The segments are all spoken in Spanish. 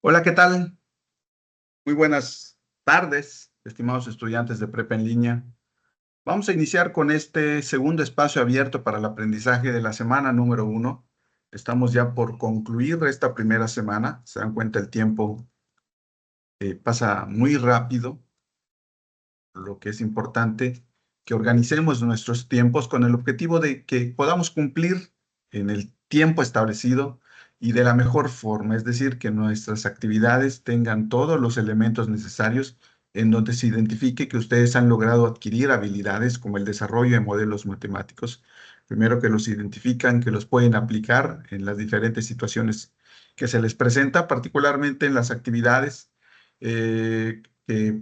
Hola, ¿qué tal? Muy buenas tardes, estimados estudiantes de prepa en línea. Vamos a iniciar con este segundo espacio abierto para el aprendizaje de la semana número 1. Estamos ya por concluir esta primera semana. Se dan cuenta, el tiempo pasa muy rápido, lo que es importante que organicemos nuestros tiempos con el objetivo de que podamos cumplir en el tiempo establecido y de la mejor forma, es decir, que nuestras actividades tengan todos los elementos necesarios en donde se identifique que ustedes han logrado adquirir habilidades como el desarrollo de modelos matemáticos. Primero, que los identifican, que los pueden aplicar en las diferentes situaciones que se les presenta, particularmente en las actividades que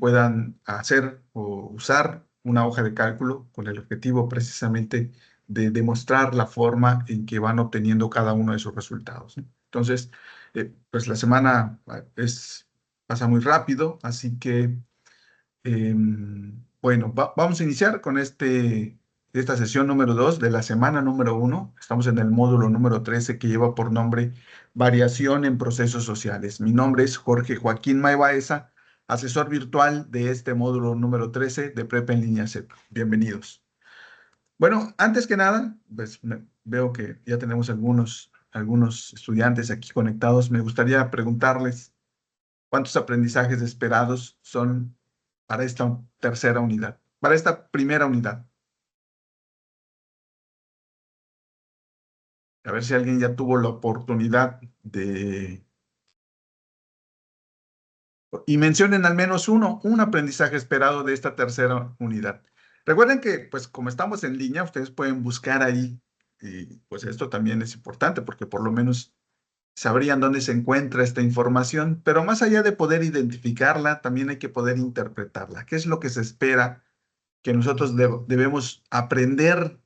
puedan hacer o usar una hoja de cálculo con el objetivo precisamente de demostrar la forma en que van obteniendo cada uno de sus resultados, ¿no? Entonces, pues la semana pasa muy rápido, así que, bueno, vamos a iniciar con esta sesión número 2 de la semana número 1. Estamos en el módulo número 13 que lleva por nombre Variación en Procesos Sociales. Mi nombre es Jorge Joaquín Maevaesa, asesor virtual de este módulo número 13 de Prepa en Línea CEP. Bienvenidos. Bueno, antes que nada, pues veo que ya tenemos algunos estudiantes aquí conectados. Me gustaría preguntarles cuántos aprendizajes esperados son para esta tercera unidad, para esta primera unidad. A ver si alguien ya tuvo la oportunidad de... Y mencionen al menos un aprendizaje esperado de esta tercera unidad. Recuerden que, pues, como estamos en línea, ustedes pueden buscar ahí, y pues esto también es importante porque por lo menos sabrían dónde se encuentra esta información, pero más allá de poder identificarla, también hay que poder interpretarla. ¿Qué es lo que se espera que nosotros debemos aprender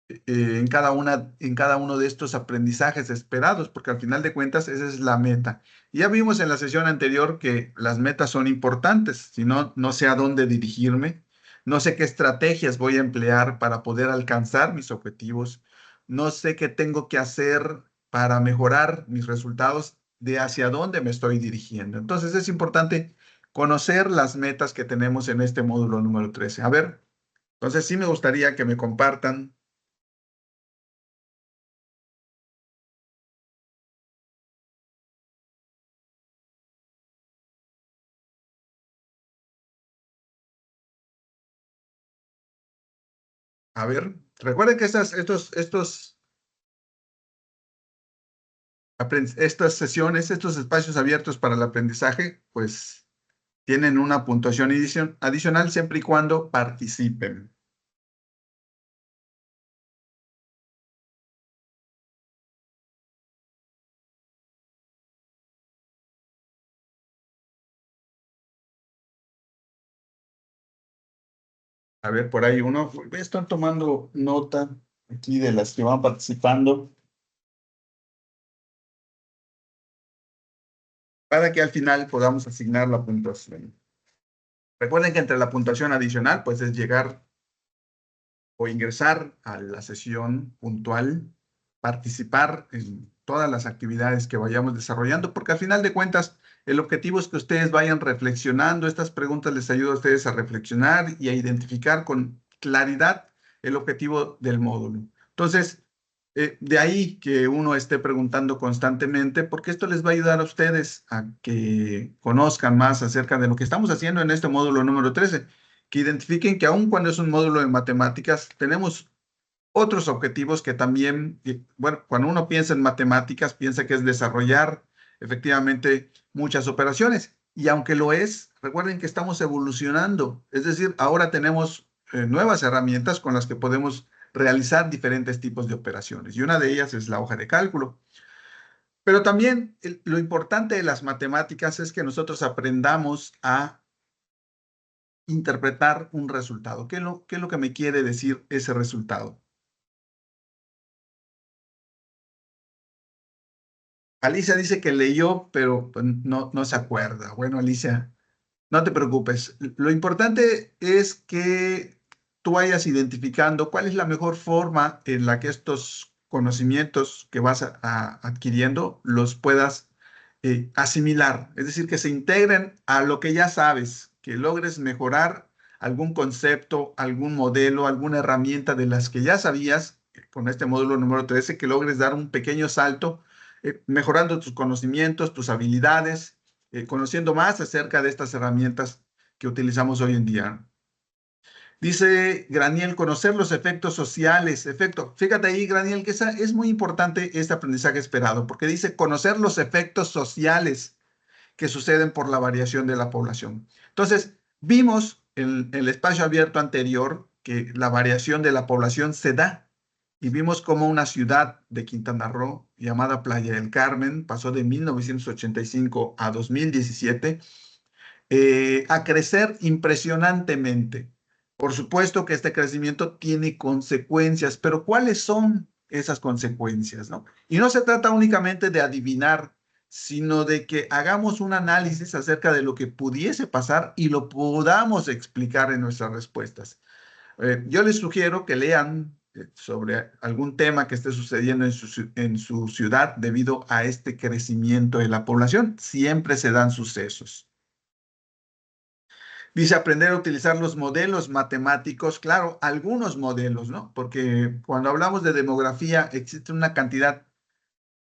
en cada uno de estos aprendizajes esperados? Porque al final de cuentas esa es la meta. Y ya vimos en la sesión anterior que las metas son importantes, si no, no sé a dónde dirigirme, no sé qué estrategias voy a emplear para poder alcanzar mis objetivos, no sé qué tengo que hacer para mejorar mis resultados, de hacia dónde me estoy dirigiendo. Entonces es importante conocer las metas que tenemos en este módulo número 13. A ver, entonces sí me gustaría que me compartan. A ver, recuerden que estas sesiones, estos espacios abiertos para el aprendizaje, pues tienen una puntuación adicional siempre y cuando participen. A ver, por ahí uno, están tomando nota aquí de las que van participando para que al final podamos asignar la puntuación. Recuerden que entre la puntuación adicional, pues es llegar o ingresar a la sesión puntual, participar en todas las actividades que vayamos desarrollando, porque al final de cuentas, el objetivo es que ustedes vayan reflexionando. Estas preguntas les ayudan a ustedes a reflexionar y a identificar con claridad el objetivo del módulo. Entonces, de ahí que uno esté preguntando constantemente, porque esto les va a ayudar a ustedes a que conozcan más acerca de lo que estamos haciendo en este módulo número 13, que identifiquen que aun cuando es un módulo de matemáticas, tenemos otros objetivos que también, bueno, cuando uno piensa en matemáticas, piensa que es desarrollar efectivamente muchas operaciones. Y aunque lo es, recuerden que estamos evolucionando. Es decir, ahora tenemos nuevas herramientas con las que podemos realizar diferentes tipos de operaciones. Y una de ellas es la hoja de cálculo. Pero también lo importante de las matemáticas es que nosotros aprendamos a interpretar un resultado. Qué es lo que me quiere decir ese resultado? Alicia dice que leyó, pero pues, no se acuerda. Bueno, Alicia, no te preocupes. Lo importante es que tú vayas identificando cuál es la mejor forma en la que estos conocimientos que vas adquiriendo los puedas asimilar, es decir, que se integren a lo que ya sabes, que logres mejorar algún concepto, algún modelo, alguna herramienta de las que ya sabías, con este módulo número 13, que logres dar un pequeño salto, mejorando tus conocimientos, tus habilidades, conociendo más acerca de estas herramientas que utilizamos hoy en día. Dice Graniel, conocer los efectos sociales. Fíjate ahí, Graniel, que es muy importante este aprendizaje esperado, porque dice conocer los efectos sociales que suceden por la variación de la población. Entonces, vimos en el espacio abierto anterior que la variación de la población se da y vimos cómo una ciudad de Quintana Roo llamada Playa del Carmen pasó de 1985 a 2017 a crecer impresionantemente. Por supuesto que este crecimiento tiene consecuencias, pero ¿cuáles son esas consecuencias, no? Y no se trata únicamente de adivinar, sino de que hagamos un análisis acerca de lo que pudiese pasar y lo podamos explicar en nuestras respuestas. Yo les sugiero que lean sobre algún tema que esté sucediendo en su ciudad debido a este crecimiento de la población. Siempre se dan sucesos. Dice aprender a utilizar los modelos matemáticos, claro, algunos modelos, ¿no? Porque cuando hablamos de demografía existe una cantidad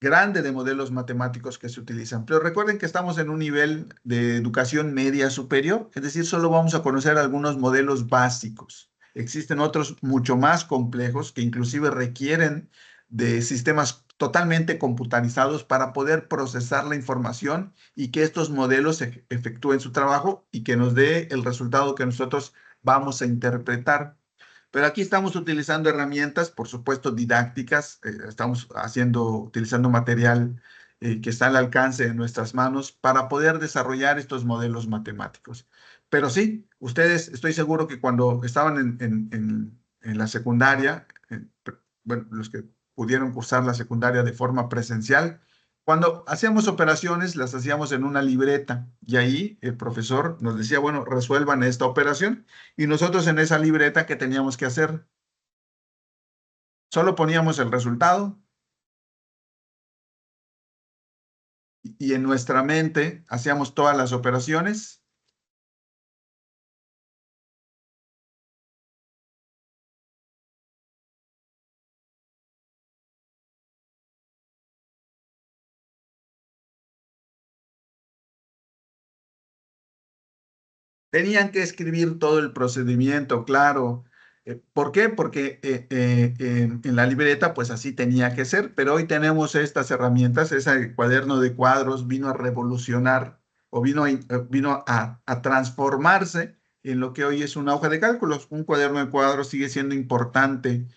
grande de modelos matemáticos que se utilizan, pero recuerden que estamos en un nivel de educación media superior, es decir, solo vamos a conocer algunos modelos básicos. Existen otros mucho más complejos que inclusive requieren de sistemas totalmente computarizados para poder procesar la información y que estos modelos efectúen su trabajo y que nos dé el resultado que nosotros vamos a interpretar. Pero aquí estamos utilizando herramientas, por supuesto, didácticas. Estamos utilizando material que está al alcance de nuestras manos para poder desarrollar estos modelos matemáticos. Pero sí, ustedes, estoy seguro que cuando estaban en la secundaria, bueno, los que pudieron cursar la secundaria de forma presencial, cuando hacíamos operaciones, las hacíamos en una libreta y ahí el profesor nos decía, bueno, resuelvan esta operación. Y nosotros en esa libreta, ¿qué teníamos que hacer? Solo poníamos el resultado y en nuestra mente hacíamos todas las operaciones. Tenían que escribir todo el procedimiento, claro. ¿Por qué? Porque en la libreta, pues así tenía que ser, pero hoy tenemos estas herramientas, ese cuaderno de cuadros vino a revolucionar o vino a transformarse en lo que hoy es una hoja de cálculos. Un cuaderno de cuadros sigue siendo importante,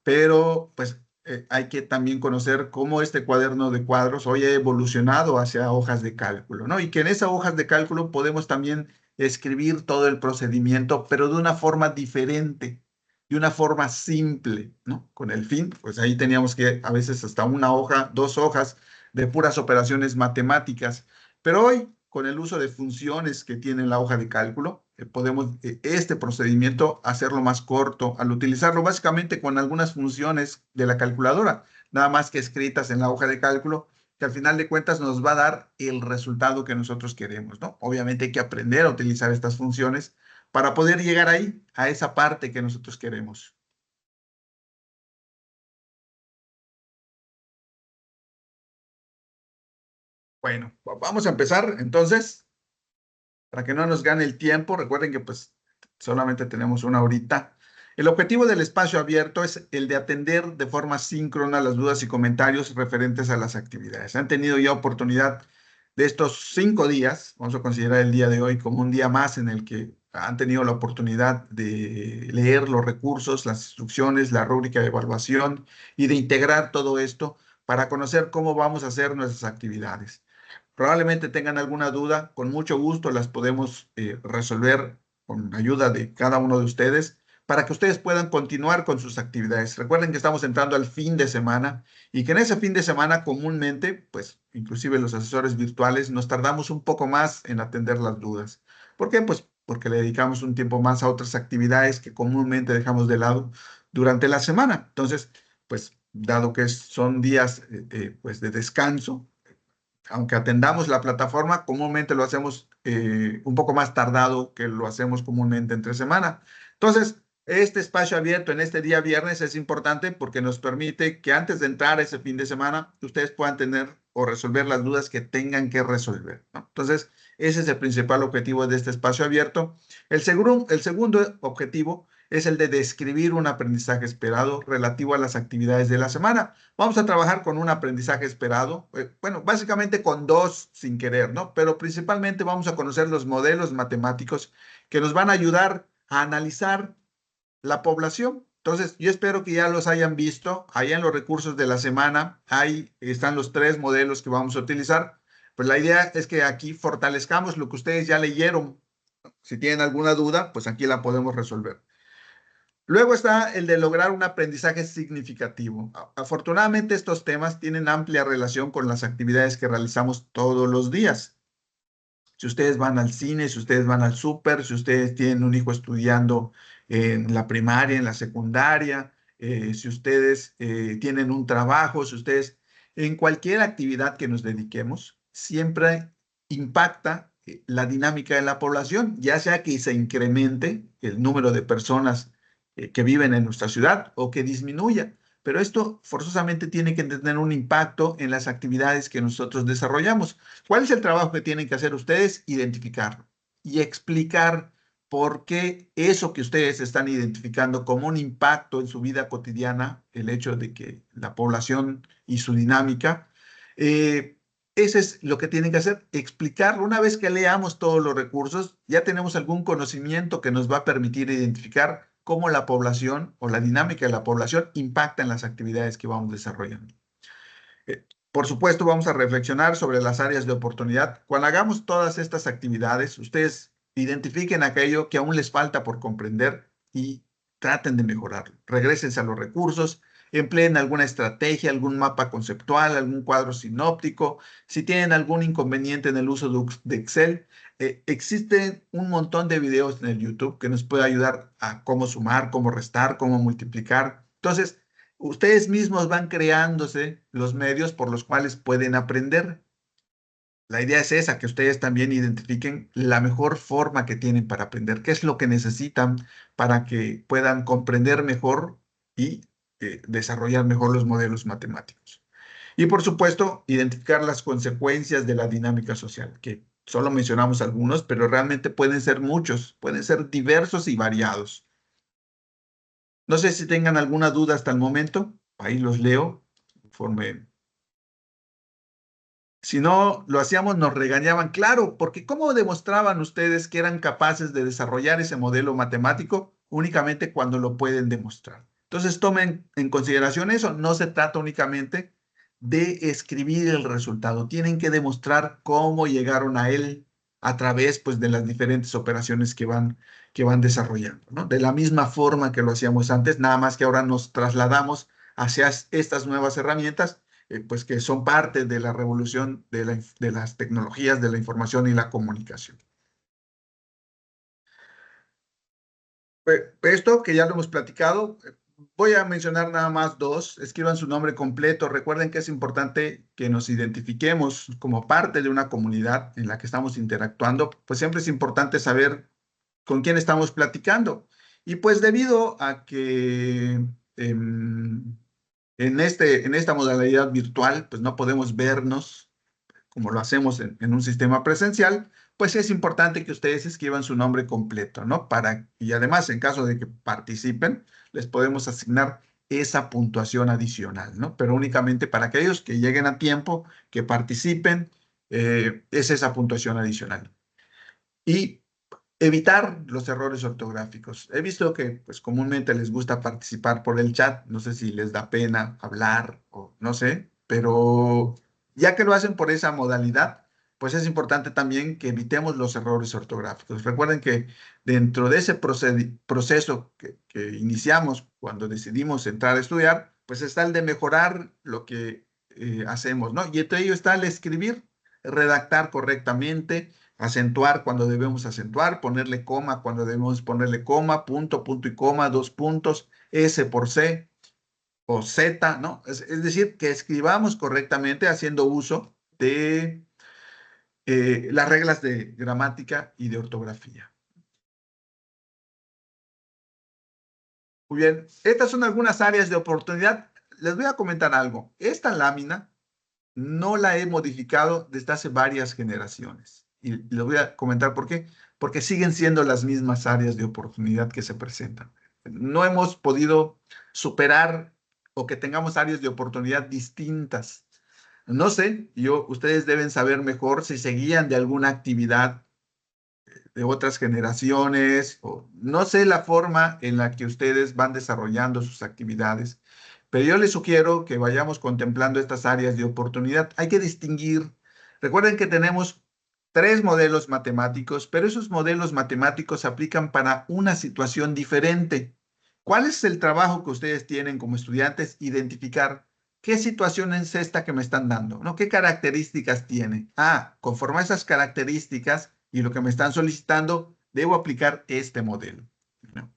pero pues hay que también conocer cómo este cuaderno de cuadros hoy ha evolucionado hacia hojas de cálculo, ¿no? Y que en esas hojas de cálculo podemos también escribir todo el procedimiento, pero de una forma diferente, de una forma simple, ¿no? Con el fin, pues ahí teníamos que a veces hasta una hoja, dos hojas de puras operaciones matemáticas, pero hoy con el uso de funciones que tiene la hoja de cálculo, podemos este procedimiento hacerlo más corto al utilizarlo básicamente con algunas funciones de la calculadora, nada más que escritas en la hoja de cálculo que al final de cuentas nos va a dar el resultado que nosotros queremos, ¿no? Obviamente hay que aprender a utilizar estas funciones para poder llegar ahí, a esa parte que nosotros queremos. Bueno, vamos a empezar entonces, para que no nos gane el tiempo. Recuerden que pues solamente tenemos una horita. El objetivo del espacio abierto es el de atender de forma síncrona las dudas y comentarios referentes a las actividades. Han tenido ya oportunidad de estos 5 días, vamos a considerar el día de hoy como un día más en el que han tenido la oportunidad de leer los recursos, las instrucciones, la rúbrica de evaluación y de integrar todo esto para conocer cómo vamos a hacer nuestras actividades. Probablemente tengan alguna duda, con mucho gusto las podemos resolver con ayuda de cada uno de ustedes para que ustedes puedan continuar con sus actividades. Recuerden que estamos entrando al fin de semana y que en ese fin de semana comúnmente, pues inclusive los asesores virtuales, nos tardamos un poco más en atender las dudas. ¿Por qué? Pues porque le dedicamos un tiempo más a otras actividades que comúnmente dejamos de lado durante la semana. Entonces, pues dado que son días pues de descanso, aunque atendamos la plataforma, comúnmente lo hacemos un poco más tardado que lo hacemos comúnmente entre semana. Entonces, este espacio abierto en este día viernes es importante porque nos permite que antes de entrar ese fin de semana, ustedes puedan tener o resolver las dudas que tengan que resolver, ¿no? Entonces, ese es el principal objetivo de este espacio abierto. El segundo objetivo es el de describir un aprendizaje esperado relativo a las actividades de la semana. Vamos a trabajar con un aprendizaje esperado, bueno, básicamente con dos sin querer, ¿no? Pero principalmente vamos a conocer los modelos matemáticos que nos van a ayudar a analizar la población. Entonces, yo espero que ya los hayan visto. Allá en los recursos de la semana, ahí están los tres modelos que vamos a utilizar. Pues la idea es que aquí fortalezcamos lo que ustedes ya leyeron. Si tienen alguna duda, pues aquí la podemos resolver. Luego está el de lograr un aprendizaje significativo. Afortunadamente, estos temas tienen amplia relación con las actividades que realizamos todos los días. Si ustedes van al cine, si ustedes van al súper, si ustedes tienen un hijo estudiando en la primaria, en la secundaria, si ustedes tienen un trabajo, si ustedes, en cualquier actividad que nos dediquemos, siempre impacta la dinámica de la población, ya sea que se incremente el número de personas que viven en nuestra ciudad o que disminuya. Pero esto forzosamente tiene que tener un impacto en las actividades que nosotros desarrollamos. ¿Cuál es el trabajo que tienen que hacer ustedes? Identificarlo y explicar por qué eso que ustedes están identificando como un impacto en su vida cotidiana, el hecho de que la población y su dinámica, ese es lo que tienen que hacer, explicarlo. Una vez que leamos todos los recursos, ya tenemos algún conocimiento que nos va a permitir identificar cómo la población o la dinámica de la población impacta en las actividades que vamos desarrollando. Por supuesto, vamos a reflexionar sobre las áreas de oportunidad. Cuando hagamos todas estas actividades, ustedes identifiquen aquello que aún les falta por comprender y traten de mejorarlo. Regrésense a los recursos, empleen alguna estrategia, algún mapa conceptual, algún cuadro sinóptico. Si tienen algún inconveniente en el uso de Excel, existen un montón de videos en el YouTube que nos puede ayudar a cómo sumar, cómo restar, cómo multiplicar. Entonces, ustedes mismos van creándose los medios por los cuales pueden aprender. La idea es esa, que ustedes también identifiquen la mejor forma que tienen para aprender, qué es lo que necesitan para que puedan comprender mejor y desarrollar mejor los modelos matemáticos. Y por supuesto, identificar las consecuencias de la dinámica social, que solo mencionamos algunos, pero realmente pueden ser muchos, pueden ser diversos y variados. No sé si tengan alguna duda hasta el momento. Ahí los leo. Conforme. Si no lo hacíamos, nos regañaban. Claro, porque ¿cómo demostraban ustedes que eran capaces de desarrollar ese modelo matemático únicamente cuando lo pueden demostrar? Entonces, tomen en consideración eso. No se trata únicamente de escribir el resultado. Tienen que demostrar cómo llegaron a él a través, pues, de las diferentes operaciones que van desarrollando, ¿no? De la misma forma que lo hacíamos antes, nada más que ahora nos trasladamos hacia estas nuevas herramientas, pues que son parte de la revolución de las tecnologías de la información y la comunicación. Esto que ya lo hemos platicado, voy a mencionar nada más dos. Escriban su nombre completo. Recuerden que es importante que nos identifiquemos como parte de una comunidad en la que estamos interactuando. Pues siempre es importante saber con quién estamos platicando. Y pues debido a que en esta modalidad virtual, pues no podemos vernos como lo hacemos en un sistema presencial, pues es importante que ustedes escriban su nombre completo, ¿no? Y además, en caso de que participen, les podemos asignar esa puntuación adicional, ¿no? Pero únicamente para aquellos que lleguen a tiempo, que participen, es esa puntuación adicional. Y evitar los errores ortográficos. He visto que pues comúnmente les gusta participar por el chat, no sé si les da pena hablar o no sé, pero ya que lo hacen por esa modalidad, pues es importante también que evitemos los errores ortográficos. Recuerden que dentro de ese proceso que iniciamos cuando decidimos entrar a estudiar, pues está el de mejorar lo que hacemos, ¿no? Y entre ello está el escribir, redactar correctamente, acentuar cuando debemos acentuar, ponerle coma cuando debemos ponerle coma, punto, punto y coma, dos puntos, S por C o Z, ¿no? Es decir, que escribamos correctamente haciendo uso de las reglas de gramática y de ortografía. Muy bien, estas son algunas áreas de oportunidad. Les voy a comentar algo. Esta lámina no la he modificado desde hace varias generaciones. Y les voy a comentar por qué. Porque siguen siendo las mismas áreas de oportunidad que se presentan. No hemos podido superar o que tengamos áreas de oportunidad distintas. No sé, ustedes deben saber mejor si seguían de alguna actividad de otras generaciones, o no sé la forma en la que ustedes van desarrollando sus actividades, pero yo les sugiero que vayamos contemplando estas áreas de oportunidad. Hay que distinguir. Recuerden que tenemos tres modelos matemáticos, pero esos modelos matemáticos se aplican para una situación diferente. ¿Cuál es el trabajo que ustedes tienen como estudiantes? Identificar qué situación es esta que me están dando, ¿no? ¿Qué características tiene? Conforme a esas características y lo que me están solicitando, debo aplicar este modelo, ¿no?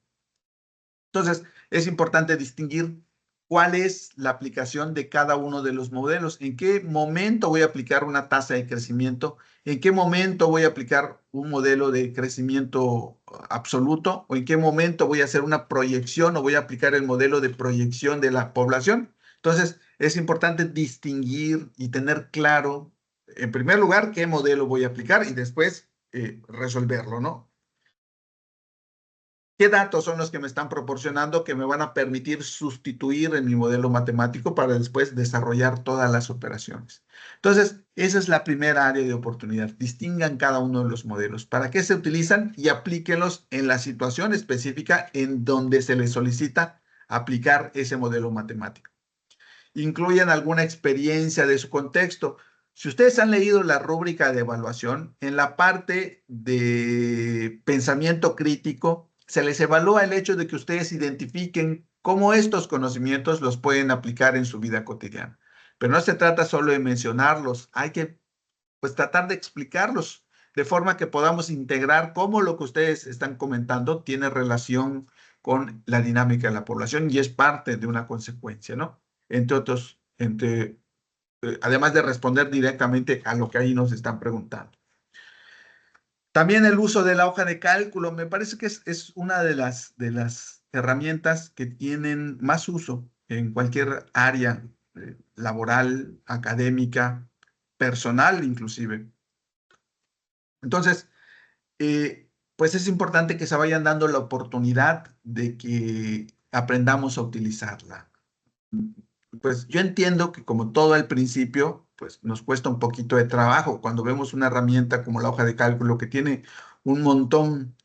Entonces, es importante distinguir cuál es la aplicación de cada uno de los modelos, en qué momento voy a aplicar una tasa de crecimiento, en qué momento voy a aplicar un modelo de crecimiento absoluto, o en qué momento voy a hacer una proyección o voy a aplicar el modelo de proyección de la población. Entonces, es importante distinguir y tener claro, en primer lugar, qué modelo voy a aplicar y después resolverlo, ¿no? ¿Qué datos son los que me están proporcionando que me van a permitir sustituir en mi modelo matemático para después desarrollar todas las operaciones? Entonces, esa es la primera área de oportunidad. Distingan cada uno de los modelos. ¿Para qué se utilizan? Y aplíquenlos en la situación específica en donde se les solicita aplicar ese modelo matemático. Incluyan alguna experiencia de su contexto. Si ustedes han leído la rúbrica de evaluación, en la parte de pensamiento crítico, se les evalúa el hecho de que ustedes identifiquen cómo estos conocimientos los pueden aplicar en su vida cotidiana. Pero no se trata solo de mencionarlos, hay que pues tratar de explicarlos de forma que podamos integrar cómo lo que ustedes están comentando tiene relación con la dinámica de la población y es parte de una consecuencia, ¿no? Entre otros, además de responder directamente a lo que ahí nos están preguntando. También el uso de la hoja de cálculo, me parece que es una de las herramientas que tienen más uso en cualquier área laboral, académica, personal inclusive. Entonces, pues es importante que se vayan dando la oportunidad de que aprendamos a utilizarla. Pues yo entiendo que como todo al principio, pues nos cuesta un poquito de trabajo cuando vemos una herramienta como la hoja de cálculo que tiene un montón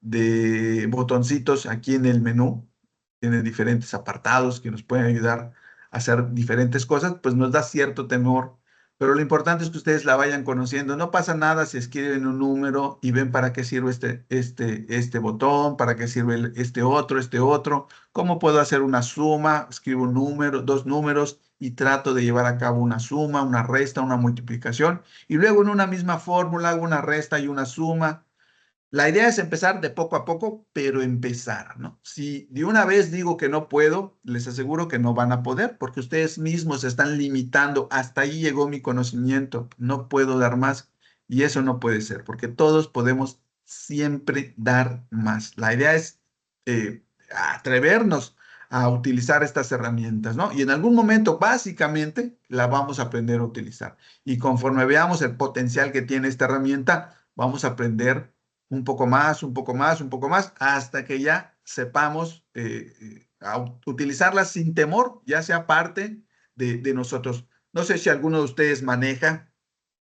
de botoncitos aquí en el menú, tiene diferentes apartados que nos pueden ayudar a hacer diferentes cosas, pues nos da cierto temor, pero lo importante es que ustedes la vayan conociendo. No pasa nada si escriben un número y ven para qué sirve este botón, para qué sirve este otro, cómo puedo hacer una suma, escribo un número, dos números y trato de llevar a cabo una suma, una resta, una multiplicación, y luego en una misma fórmula hago una resta y una suma. La idea es empezar de poco a poco, pero empezar, ¿no? Si de una vez digo que no puedo, les aseguro que no van a poder, porque ustedes mismos se están limitando. Hasta ahí llegó mi conocimiento, no puedo dar más. Y eso no puede ser, porque todos podemos siempre dar más. La idea es atrevernos a utilizar estas herramientas, ¿no? Y en algún momento, básicamente, la vamos a aprender a utilizar. Y conforme veamos el potencial que tiene esta herramienta, vamos a aprender un poco más, un poco más, un poco más, hasta que ya sepamos utilizarlas sin temor, ya sea parte de nosotros. No sé si alguno de ustedes maneja.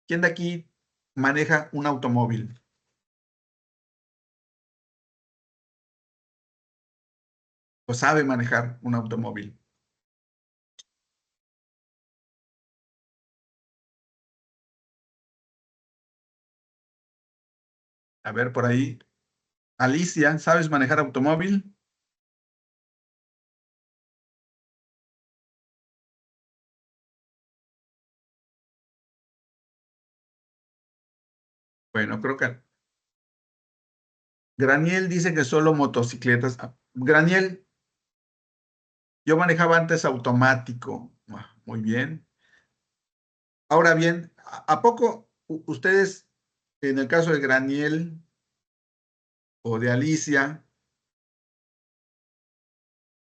¿Quién de aquí maneja un automóvil o sabe manejar un automóvil? A ver, por ahí. Alicia, ¿sabes manejar automóvil? Bueno, creo que Graniel dice que solo motocicletas. Graniel, yo manejaba antes automático. Muy bien. Ahora bien, ¿a poco ustedes, en el caso de Graniel o de Alicia,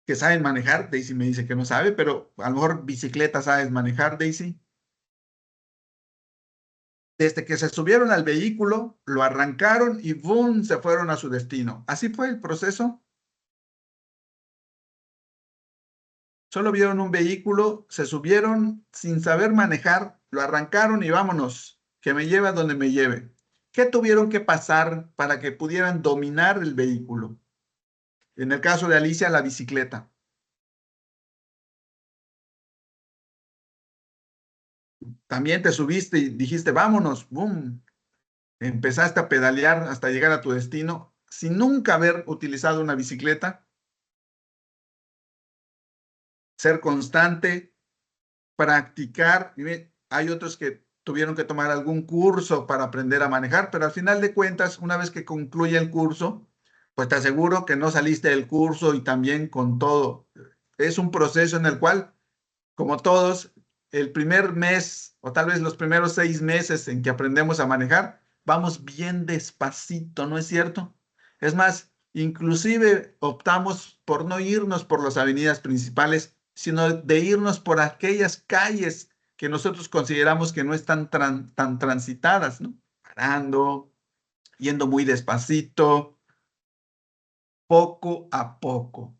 que saben manejar? Daisy me dice que no sabe, pero a lo mejor bicicleta sabes manejar, Daisy. Desde que se subieron al vehículo, lo arrancaron y ¡boom! Se fueron a su destino. Así fue el proceso. Solo vieron un vehículo, se subieron sin saber manejar, lo arrancaron y vámonos, que me lleve a donde me lleve. ¿Qué tuvieron que pasar para que pudieran dominar el vehículo? En el caso de Alicia, la bicicleta. También te subiste y dijiste, vámonos, ¡boom! Empezaste a pedalear hasta llegar a tu destino sin nunca haber utilizado una bicicleta. Ser constante, practicar. Hay otros que tuvieron que tomar algún curso para aprender a manejar, pero al final de cuentas, una vez que concluye el curso, pues te aseguro que no saliste del curso y también con todo. Es un proceso en el cual, como todos, el primer mes o tal vez los primeros 6 meses en que aprendemos a manejar, vamos bien despacito, ¿no es cierto? Es más, inclusive optamos por no irnos por las avenidas principales, sino de irnos por aquellas calles que nosotros consideramos que no están tan transitadas, ¿no? Parando, yendo muy despacito, poco a poco.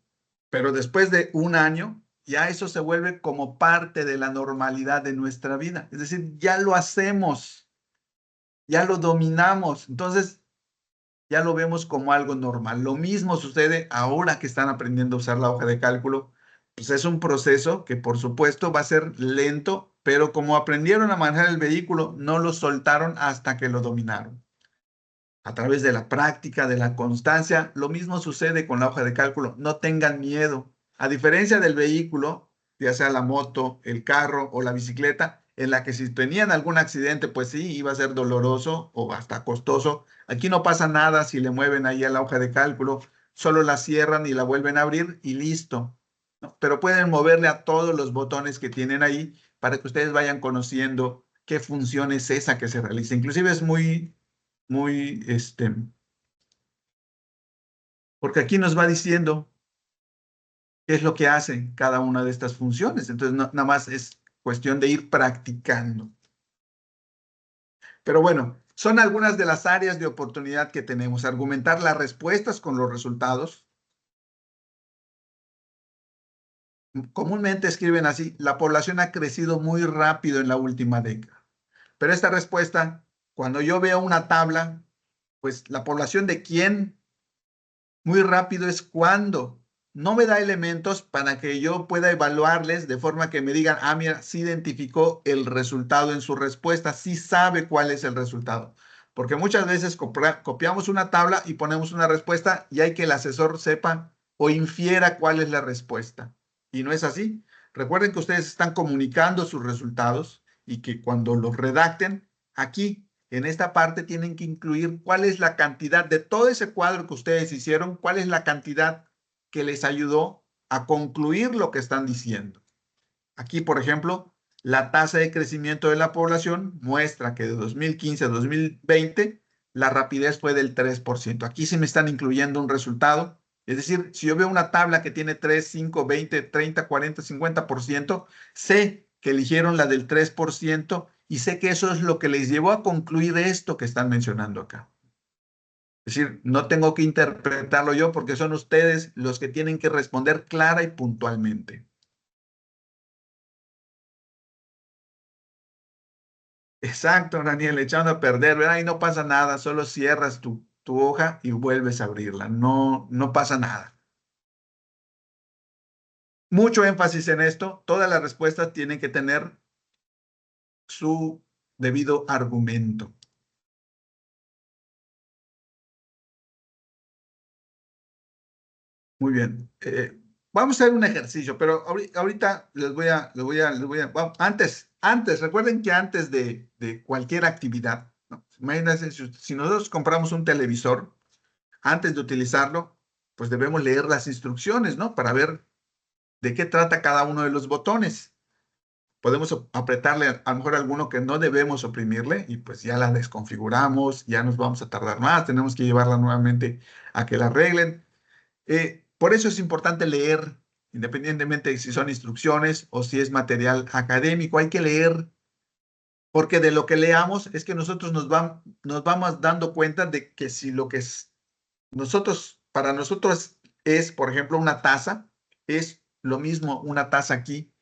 Pero después de un año, ya eso se vuelve como parte de la normalidad de nuestra vida. Es decir, ya lo hacemos, ya lo dominamos. Entonces, ya lo vemos como algo normal. Lo mismo sucede ahora que están aprendiendo a usar la hoja de cálculo. Pues es un proceso que por supuesto va a ser lento, pero como aprendieron a manejar el vehículo, no lo soltaron hasta que lo dominaron. A través de la práctica, de la constancia, lo mismo sucede con la hoja de cálculo. No tengan miedo. A diferencia del vehículo, ya sea la moto, el carro o la bicicleta, en la que si tenían algún accidente, pues sí, iba a ser doloroso o hasta costoso. Aquí no pasa nada si le mueven ahí a la hoja de cálculo, solo la cierran y la vuelven a abrir y listo, ¿no? Pero pueden moverle a todos los botones que tienen ahí para que ustedes vayan conociendo qué función es esa que se realiza. Inclusive es muy, porque aquí nos va diciendo qué es lo que hace cada una de estas funciones. Entonces, nada más es cuestión de ir practicando. Pero bueno, son algunas de las áreas de oportunidad que tenemos. Argumentar las respuestas con los resultados. Comúnmente escriben así: la población ha crecido muy rápido en la última década. Pero esta respuesta, cuando yo veo una tabla, pues la población de quién muy rápido es cuando no me da elementos para que yo pueda evaluarles de forma que me digan, ah, mira, sí identificó el resultado en su respuesta, sí sabe cuál es el resultado. Porque muchas veces copiamos una tabla y ponemos una respuesta y hay que el asesor sepa o infiera cuál es la respuesta. Y no es así. Recuerden que ustedes están comunicando sus resultados y que cuando los redacten, aquí en esta parte tienen que incluir cuál es la cantidad de todo ese cuadro que ustedes hicieron, cuál es la cantidad que les ayudó a concluir lo que están diciendo. Aquí, por ejemplo, la tasa de crecimiento de la población muestra que de 2015 a 2020 la rapidez fue del 3%. Aquí sí me están incluyendo un resultado. Es decir, si yo veo una tabla que tiene 3, 5, 20, 30, 40, 50%, sé que eligieron la del 3% y sé que eso es lo que les llevó a concluir esto que están mencionando acá. Es decir, no tengo que interpretarlo yo porque son ustedes los que tienen que responder clara y puntualmente. Exacto, Daniel, echando a perder, ¿verdad? Y no pasa nada, solo cierras tu hoja y vuelves a abrirla. No, no pasa nada. Mucho énfasis en esto. Todas las respuestas tienen que tener su debido argumento. Muy bien. Vamos a hacer un ejercicio, pero ahorita antes, recuerden que antes de cualquier actividad, ¿no? Imagínense, si nosotros compramos un televisor, antes de utilizarlo, pues debemos leer las instrucciones, ¿no? Para ver de qué trata cada uno de los botones. podemos apretarle a lo mejor alguno que no debemos oprimirle y pues ya la desconfiguramos, ya nos vamos a tardar más, tenemos que llevarla nuevamente a que la arreglen. Por eso es importante leer, independientemente de si son instrucciones o si es material académico, hay que leer, porque de lo que leamos es que nosotros nos vamos dando cuenta de que si lo que es para nosotros es, por ejemplo, una taza, es lo mismo una taza aquí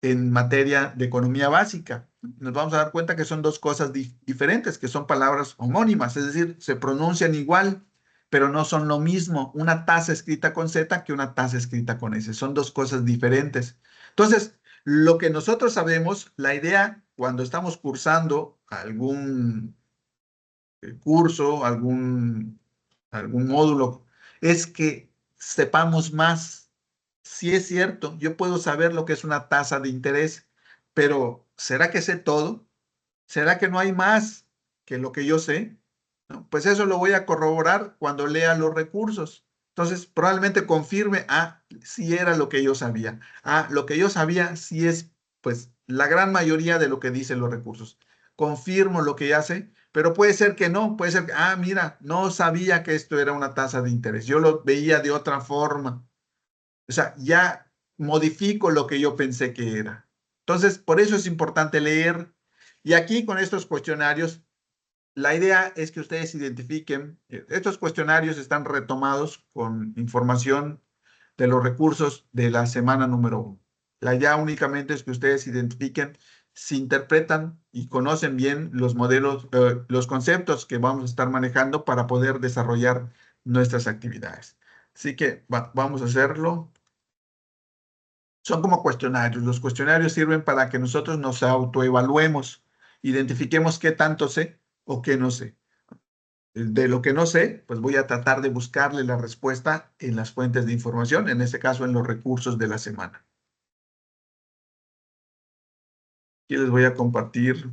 en materia de economía básica. Nos vamos a dar cuenta que son dos cosas diferentes, que son palabras homónimas, es decir, se pronuncian igual, pero no son lo mismo. Una taza escrita con Z que una taza escrita con S. Son dos cosas diferentes. Entonces, lo que nosotros sabemos, la idea cuando estamos cursando algún curso, algún módulo, es que sepamos más. Si es cierto, yo puedo saber lo que es una tasa de interés, pero ¿será que sé todo? ¿Será que no hay más que lo que yo sé? ¿No? Pues eso lo voy a corroborar cuando lea los recursos. Entonces, probablemente confirme, sí era lo que yo sabía. Lo que yo sabía sí es, pues, la gran mayoría de lo que dicen los recursos. Confirmo lo que ya sé, pero puede ser que no, puede ser que, mira, no sabía que esto era una tasa de interés. Yo lo veía de otra forma. O sea, ya modifico lo que yo pensé que era. Entonces, por eso es importante leer. Y aquí con estos cuestionarios, la idea es que ustedes identifiquen, estos cuestionarios están retomados con información de los recursos de la semana número 1. La idea únicamente es que ustedes identifiquen si interpretan y conocen bien los modelos, los conceptos que vamos a estar manejando para poder desarrollar nuestras actividades. Así que vamos a hacerlo. Son como cuestionarios. Los cuestionarios sirven para que nosotros nos autoevaluemos, identifiquemos qué tanto sé o qué no sé. De lo que no sé, pues voy a tratar de buscarle la respuesta en las fuentes de información, en este caso en los recursos de la semana. Aquí les voy a compartir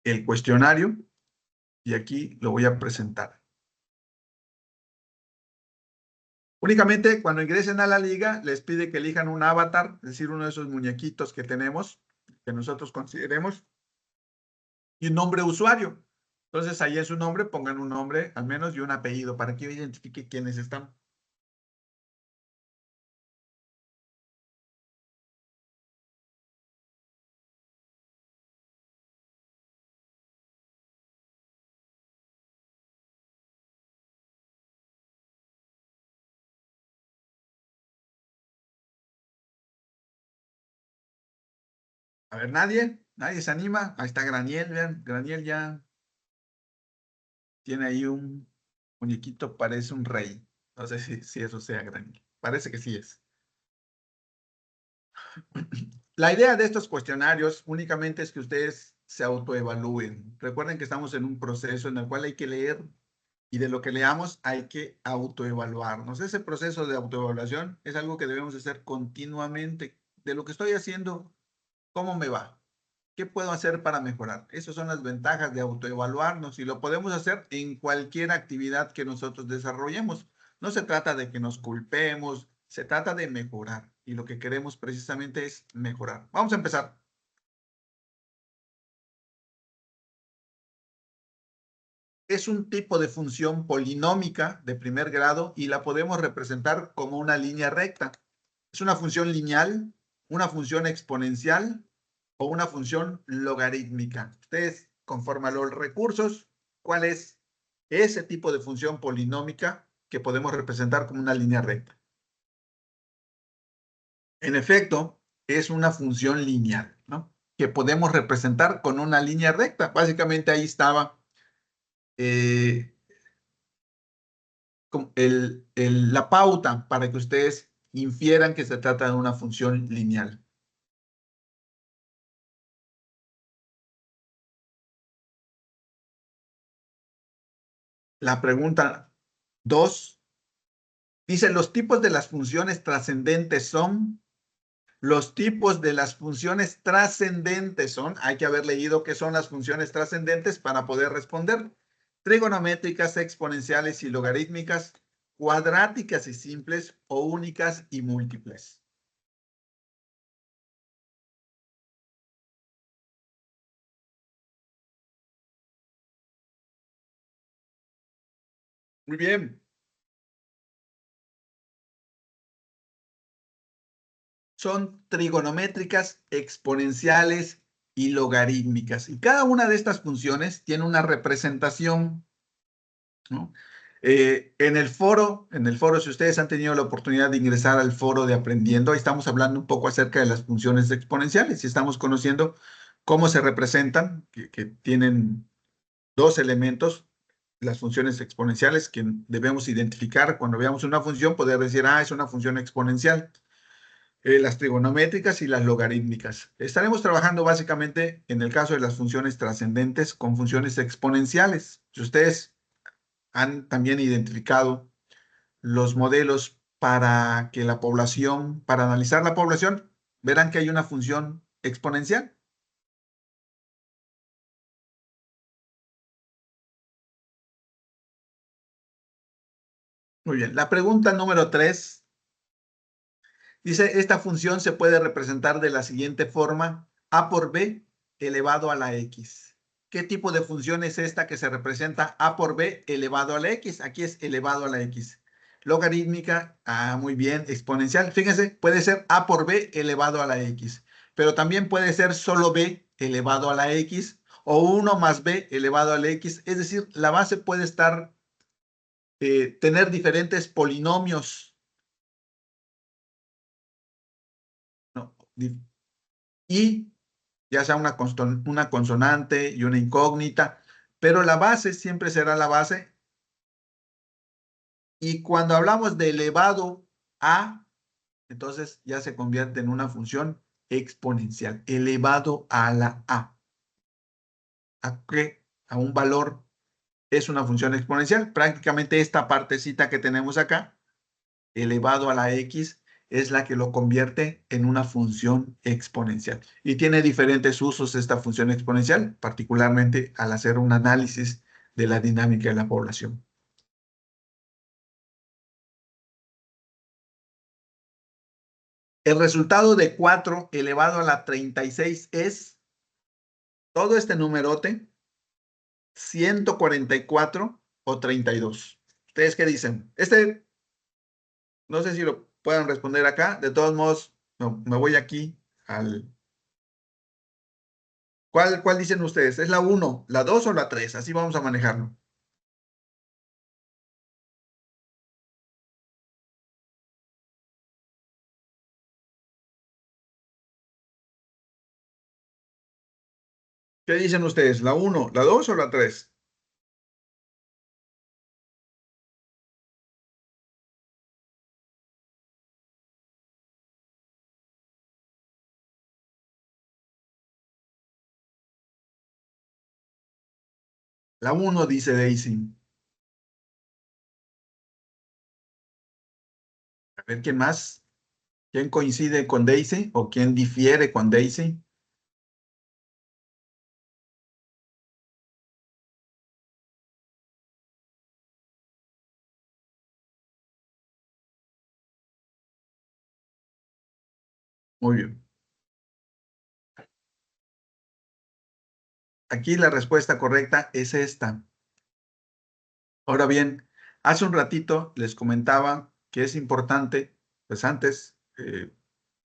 el cuestionario y aquí lo voy a presentar. Únicamente cuando ingresen a la liga, les pide que elijan un avatar, es decir, uno de esos muñequitos que tenemos, que nosotros consideremos, y un nombre de usuario. Entonces, ahí en su nombre pongan un nombre al menos y un apellido para que yo identifique quiénes están. A ver, nadie se anima. Ahí está Graniel, vean, Graniel ya tiene ahí un muñequito, parece un rey. No sé si eso sea Graniel. Parece que sí es. La idea de estos cuestionarios únicamente es que ustedes se autoevalúen. Recuerden que estamos en un proceso en el cual hay que leer y de lo que leamos hay que autoevaluarnos. Ese proceso de autoevaluación es algo que debemos hacer continuamente. De lo que estoy haciendo, ¿cómo me va? ¿Qué puedo hacer para mejorar? Esas son las ventajas de autoevaluarnos y lo podemos hacer en cualquier actividad que nosotros desarrollemos. No se trata de que nos culpemos, se trata de mejorar y lo que queremos precisamente es mejorar. Vamos a empezar. Es un tipo de función polinómica de primer grado y la podemos representar como una línea recta. Es una función lineal, una función exponencial o una función logarítmica. Ustedes, conforme a los recursos, ¿cuál es ese tipo de función polinómica que podemos representar como una línea recta? En efecto, es una función lineal, ¿no? Que podemos representar con una línea recta. Básicamente ahí estaba eh, la pauta para que ustedes infieran que se trata de una función lineal. La pregunta 2 dice, los tipos de las funciones trascendentes son, los tipos de las funciones trascendentes son, hay que haber leído qué son las funciones trascendentes para poder responder. trigonométricas, exponenciales y logarítmicas, cuadráticas y simples o únicas y múltiples. Muy bien. Son trigonométricas, exponenciales y logarítmicas. Y cada una de estas funciones tiene una representación, ¿no? En el foro, si ustedes han tenido la oportunidad de ingresar al foro de Aprendiendo, ahí estamos hablando un poco acerca de las funciones exponenciales y estamos conociendo cómo se representan, que tienen dos elementos, las funciones exponenciales que debemos identificar cuando veamos una función, poder decir, ah, es una función exponencial. Las trigonométricas y las logarítmicas. Estaremos trabajando básicamente, en el caso de las funciones trascendentes, con funciones exponenciales. Si ustedes han también identificado los modelos para que la población, para analizar la población, verán que hay una función exponencial. Muy bien. La pregunta número 3 dice, esta función se puede representar de la siguiente forma, a por b elevado a la x. ¿Qué tipo de función es esta que se representa a por b elevado a la x? Aquí es elevado a la x. Logarítmica, muy bien, exponencial. Fíjense, puede ser a por b elevado a la x, pero también puede ser solo b elevado a la x o 1 más b elevado a la x. Es decir, la base puede tener diferentes polinomios, ¿no? Y ya sea una consonante y una incógnita, pero la base siempre será la base. Y cuando hablamos de elevado a, entonces ya se convierte en una función exponencial, elevado a la a. ¿A qué? A un valor es una función exponencial. Prácticamente esta partecita que tenemos acá, elevado a la x, es la que lo convierte en una función exponencial. Y tiene diferentes usos esta función exponencial, particularmente al hacer un análisis de la dinámica de la población. El resultado de 4 elevado a la 36 es todo este numerote, 144 o 32. ¿Ustedes qué dicen? No sé si lo puedan responder acá. De todos modos, no, me voy aquí al... ¿Cuál dicen ustedes? ¿Es la 1, la 2 o la 3? Así vamos a manejarlo. ¿Qué dicen ustedes? ¿La 1, la 2 o la 3? La 1 dice Daisy. A ver, ¿quién más? ¿Quién coincide con Daisy o quién difiere con Daisy? Muy bien. Aquí la respuesta correcta es esta. Ahora bien, hace un ratito les comentaba que es importante, pues antes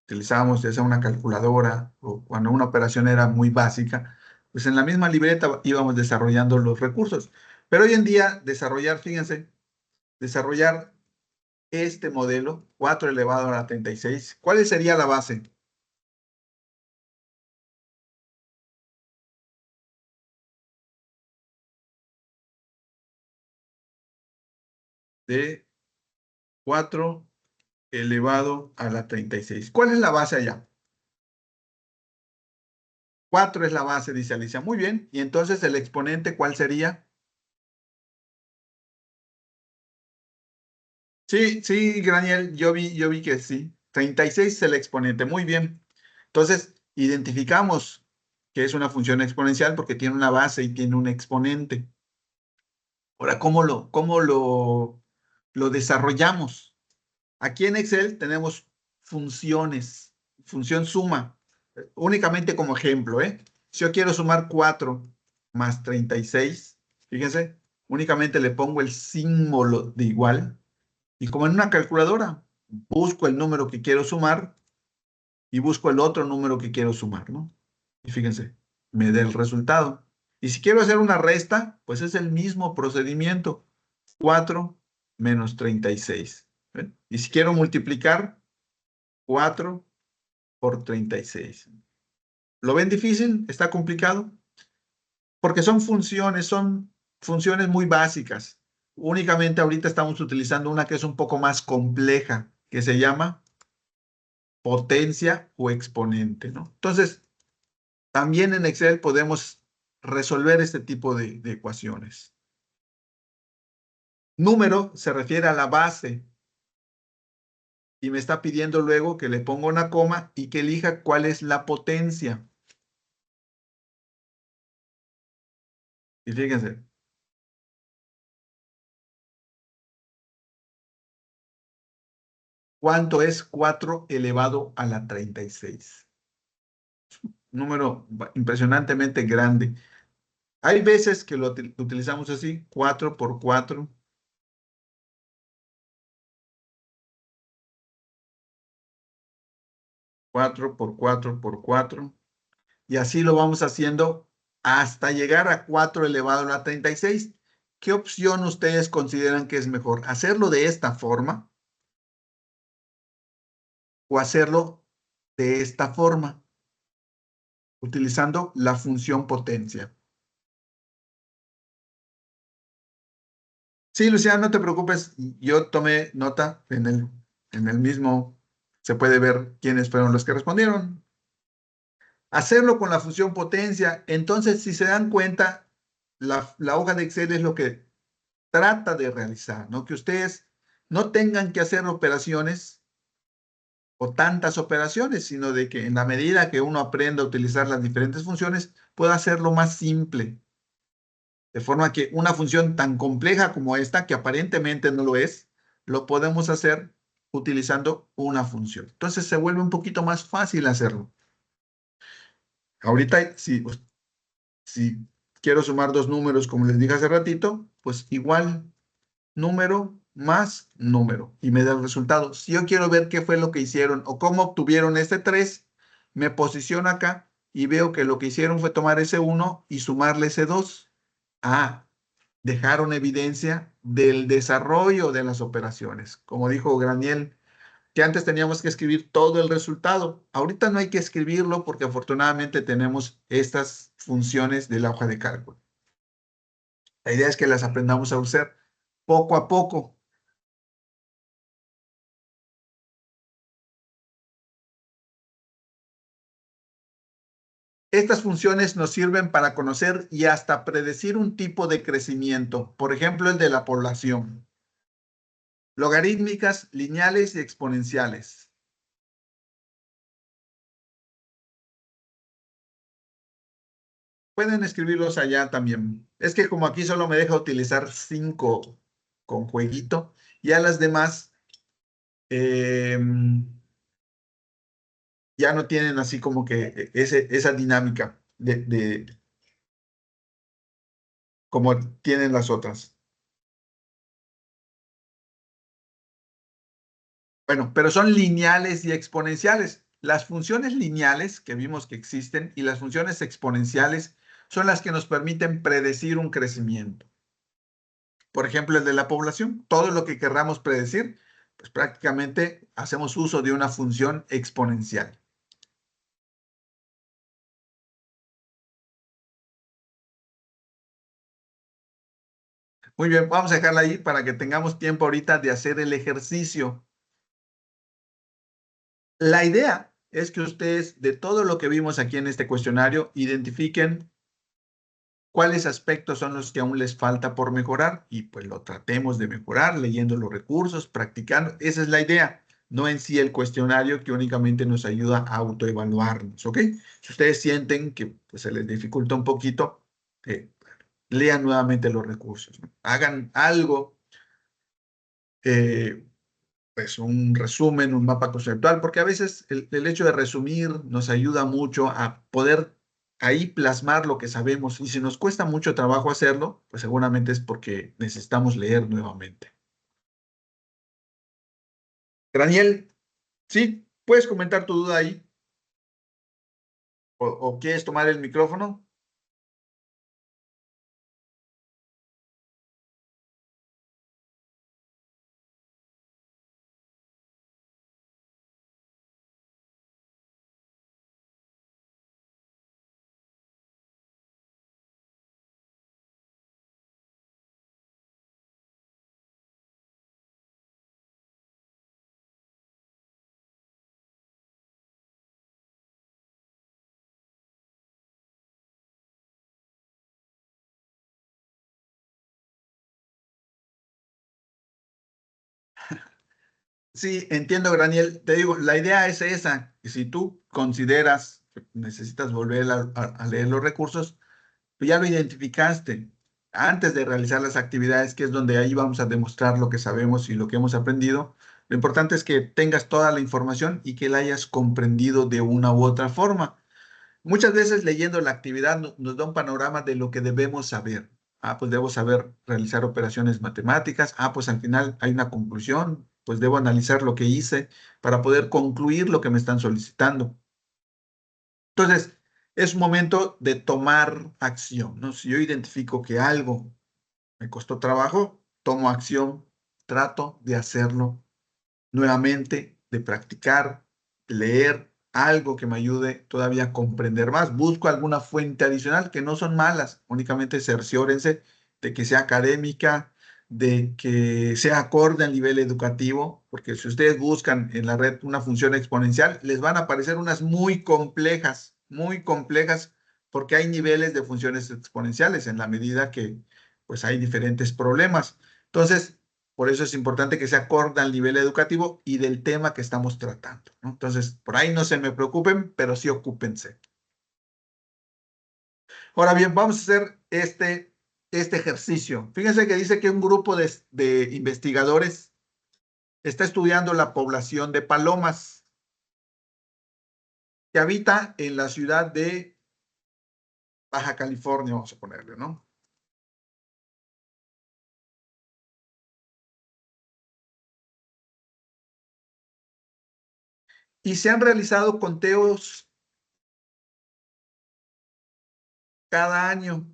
utilizábamos ya sea una calculadora o cuando una operación era muy básica, pues en la misma libreta íbamos desarrollando los recursos. Pero hoy en día fíjense, desarrollar este modelo, 4 elevado a la 36, ¿cuál sería la base? De 4 elevado a la 36. ¿Cuál es la base allá? 4 es la base, dice Alicia. Muy bien. Y entonces el exponente, ¿cuál sería? Sí, sí, Graniel, yo vi que sí. 36 es el exponente. Muy bien. Entonces, identificamos que es una función exponencial porque tiene una base y tiene un exponente. Ahora, lo desarrollamos? Aquí en Excel tenemos funciones, función suma, únicamente como ejemplo, ¿eh? Si yo quiero sumar 4 más 36, fíjense, únicamente le pongo el símbolo de igual y como en una calculadora, busco el número que quiero sumar y busco el otro número que quiero sumar, ¿no? Y fíjense, me da el resultado. Y si quiero hacer una resta, pues es el mismo procedimiento. 4 menos 36. ¿Ven? Y si quiero multiplicar, 4 por 36. ¿Lo ven difícil? ¿Está complicado? Porque son funciones muy básicas. Únicamente ahorita estamos utilizando una que es un poco más compleja, que se llama potencia o exponente, ¿no? Entonces, también en Excel podemos resolver este tipo de ecuaciones. Número se refiere a la base y me está pidiendo luego que le ponga una coma y que elija cuál es la potencia. Y fíjense, ¿cuánto es 4 elevado a la 36? Número impresionantemente grande. Hay veces que lo utilizamos así, 4 por 4, 4 por 4 por 4, y así lo vamos haciendo hasta llegar a 4 elevado a la 36. ¿Qué opción ustedes consideran que es mejor? ¿Hacerlo de esta forma o hacerlo de esta forma, utilizando la función potencia? Sí, Luciana, no te preocupes. Yo tomé nota en el mismo, se puede ver quiénes fueron los que respondieron. Hacerlo con la función potencia. Entonces, si se dan cuenta, la hoja de Excel es lo que trata de realizar, ¿no? Que ustedes no tengan que hacer operaciones o tantas operaciones, sino de que en la medida que uno aprenda a utilizar las diferentes funciones, pueda hacerlo más simple. De forma que una función tan compleja como esta, que aparentemente no lo es, lo podemos hacer utilizando una función. Entonces se vuelve un poquito más fácil hacerlo. Ahorita, si quiero sumar dos números, como les dije hace ratito, pues igual número más número y me da el resultado. Si yo quiero ver qué fue lo que hicieron o cómo obtuvieron este 3, me posiciono acá y veo que lo que hicieron fue tomar ese 1 y sumarle ese 2. Ah, dejaron evidencia del desarrollo de las operaciones. Como dijo Graniel, que antes teníamos que escribir todo el resultado. Ahorita no hay que escribirlo porque afortunadamente tenemos estas funciones de la hoja de cálculo. La idea es que las aprendamos a usar poco a poco. Estas funciones nos sirven para conocer y hasta predecir un tipo de crecimiento, por ejemplo, el de la población. Logarítmicas, lineales y exponenciales. Pueden escribirlos allá también. Es que como aquí solo me deja utilizar 5 con jueguito, y a las demás eh, ya no tienen así como que esa dinámica como tienen las otras. Bueno, pero son lineales y exponenciales. Las funciones lineales que vimos que existen y las funciones exponenciales son las que nos permiten predecir un crecimiento. Por ejemplo, el de la población. Todo lo que querramos predecir, pues prácticamente hacemos uso de una función exponencial. Muy bien, vamos a dejarla ahí para que tengamos tiempo ahorita de hacer el ejercicio. La idea es que ustedes, de todo lo que vimos aquí en este cuestionario, identifiquen cuáles aspectos son los que aún les falta por mejorar y pues lo tratemos de mejorar leyendo los recursos, practicando. Esa es la idea, no en sí el cuestionario que únicamente nos ayuda a autoevaluarnos, ¿ok? Si ustedes sienten que pues, se les dificulta un poquito, lean nuevamente los recursos, ¿no? Hagan algo, eh, pues un resumen, un mapa conceptual, porque a veces el hecho de resumir nos ayuda mucho a poder ahí plasmar lo que sabemos. Y si nos cuesta mucho trabajo hacerlo, pues seguramente es porque necesitamos leer nuevamente. Daniel, sí, puedes comentar tu duda ahí o quieres tomar el micrófono. Sí, entiendo, Daniel. Te digo, la idea es esa. Y si tú consideras que necesitas volver a leer los recursos, pues ya lo identificaste antes de realizar las actividades, que es donde ahí vamos a demostrar lo que sabemos y lo que hemos aprendido. Lo importante es que tengas toda la información y que la hayas comprendido de una u otra forma. Muchas veces leyendo la actividad nos da un panorama de lo que debemos saber. Ah, pues debo saber realizar operaciones matemáticas. Ah, pues al final hay una conclusión. Pues debo analizar lo que hice para poder concluir lo que me están solicitando. Entonces, es un momento de tomar acción, ¿no? Si yo identifico que algo me costó trabajo, tomo acción, trato de hacerlo nuevamente, de practicar, leer algo que me ayude todavía a comprender más. Busco alguna fuente adicional que no son malas, únicamente cerciórense de que sea académica, de que sea acorde al nivel educativo, porque si ustedes buscan en la red una función exponencial, les van a aparecer unas muy complejas, porque hay niveles de funciones exponenciales en la medida que pues hay diferentes problemas. Entonces, por eso es importante que se acorde al nivel educativo y del tema que estamos tratando, ¿no? Entonces, por ahí no se me preocupen, pero sí ocúpense. Ahora bien, vamos a hacer este ejercicio. Fíjense que dice que un grupo de investigadores está estudiando la población de palomas que habita en la ciudad de Baja California, vamos a ponerle, ¿no? Y se han realizado conteos cada año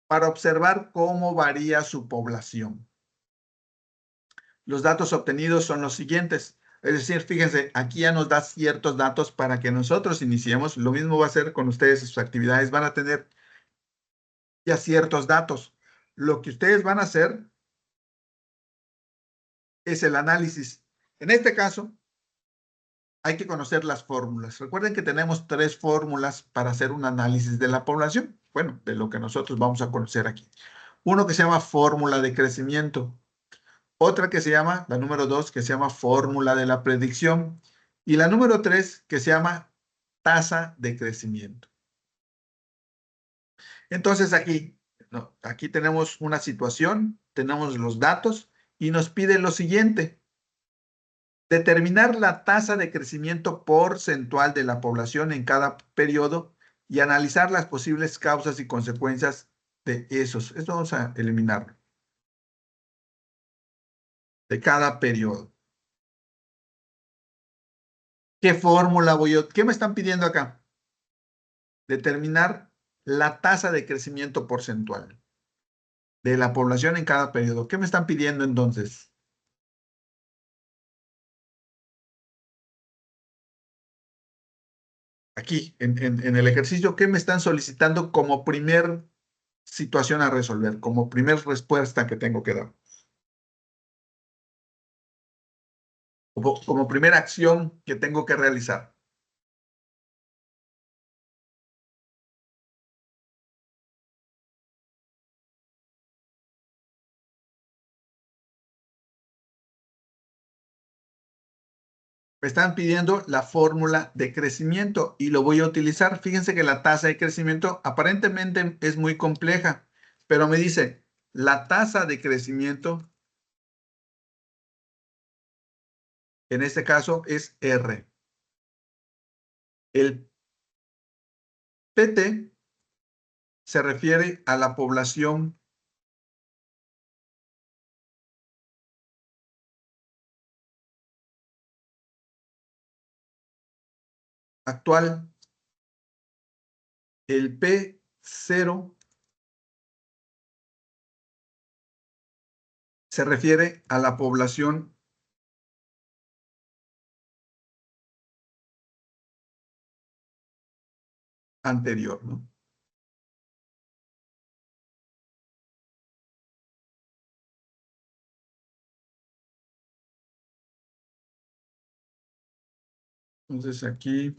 para observar cómo varía su población. Los datos obtenidos son los siguientes. Es decir, fíjense, aquí ya nos da ciertos datos para que nosotros iniciemos. Lo mismo va a ser con ustedes, sus actividades van a tener ya ciertos datos. Lo que ustedes van a hacer es el análisis. En este caso, hay que conocer las fórmulas. Recuerden que tenemos tres fórmulas para hacer un análisis de la población. Bueno, de lo que nosotros vamos a conocer aquí. Uno que se llama fórmula de crecimiento. Otra que se llama, la número 2, que se llama fórmula de la predicción. Y la número 3, que se llama tasa de crecimiento. Entonces aquí, no, aquí tenemos una situación, tenemos los datos y nos pide lo siguiente: determinar la tasa de crecimiento porcentual de la población en cada periodo y analizar las posibles causas y consecuencias de esos. Esto vamos a eliminarlo, de cada periodo. ¿Qué fórmula voy yo? ¿Qué me están pidiendo acá? Determinar la tasa de crecimiento porcentual de la población en cada periodo. ¿Qué me están pidiendo entonces? Aquí, en el ejercicio, ¿qué me están solicitando como primer situación a resolver, como primer respuesta que tengo que dar, como primera acción que tengo que realizar? Me están pidiendo la fórmula de crecimiento y lo voy a utilizar. Fíjense que la tasa de crecimiento aparentemente es muy compleja, pero me dice la tasa de crecimiento, en este caso es R. El PT se refiere a la población actual. El P0 se refiere a la población anterior, ¿no? Entonces aquí,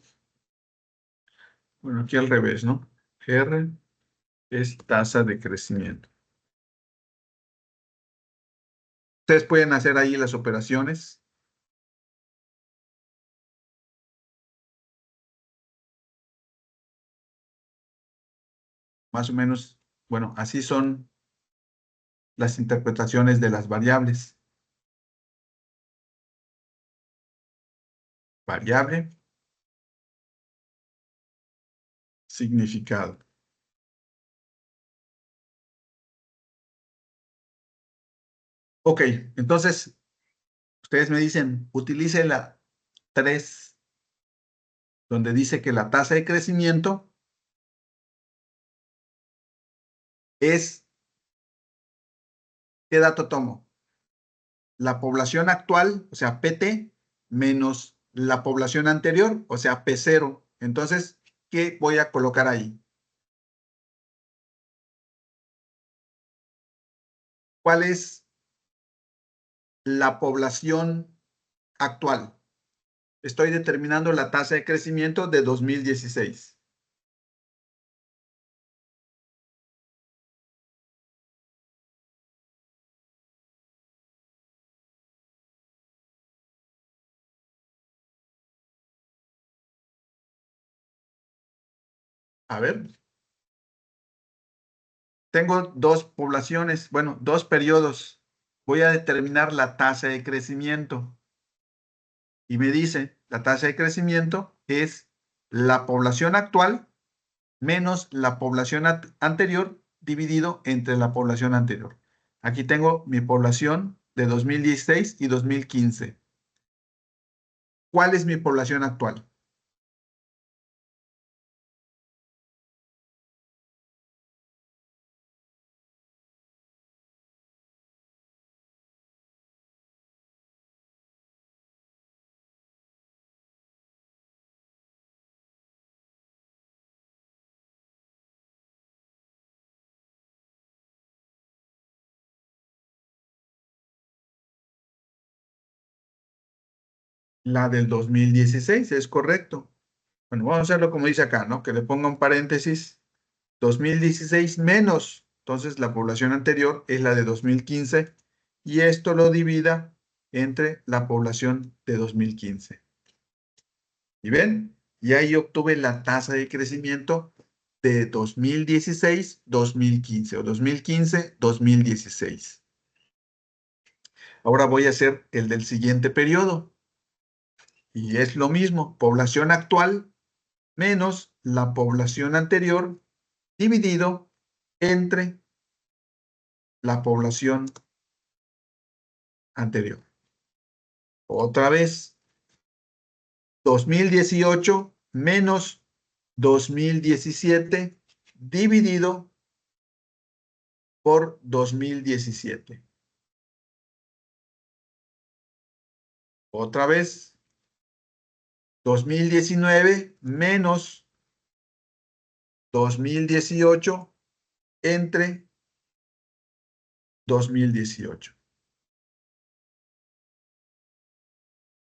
bueno, aquí al revés, ¿no? R es tasa de crecimiento. Ustedes pueden hacer ahí las operaciones. Más o menos, bueno, así son las interpretaciones de las variables. Variable, significado. Ok, entonces, ustedes me dicen, utilice la 3, donde dice que la tasa de crecimiento es, ¿qué dato tomo? La población actual, o sea, PT, menos la población anterior, o sea, P0. Entonces, ¿qué voy a colocar ahí? ¿Cuál es la población actual? Estoy determinando la tasa de crecimiento de 2016. A ver, tengo dos poblaciones, bueno, dos periodos. Voy a determinar la tasa de crecimiento. Y me dice, la tasa de crecimiento es la población actual menos la población anterior dividido entre la población anterior. Aquí tengo mi población de 2016 y 2015. ¿Cuál es mi población actual? La del 2016, es correcto. Bueno, vamos a hacerlo como dice acá, ¿no? Que le ponga un paréntesis, 2016 menos, entonces la población anterior es la de 2015 y esto lo divida entre la población de 2015. ¿Y ven? Y ahí obtuve la tasa de crecimiento de 2016-2015 o 2015-2016. Ahora voy a hacer el del siguiente periodo y es lo mismo, población actual menos la población anterior dividido entre la población anterior. Otra vez, 2018 menos 2017 dividido por 2017. Otra vez, 2019 menos 2018 entre 2018.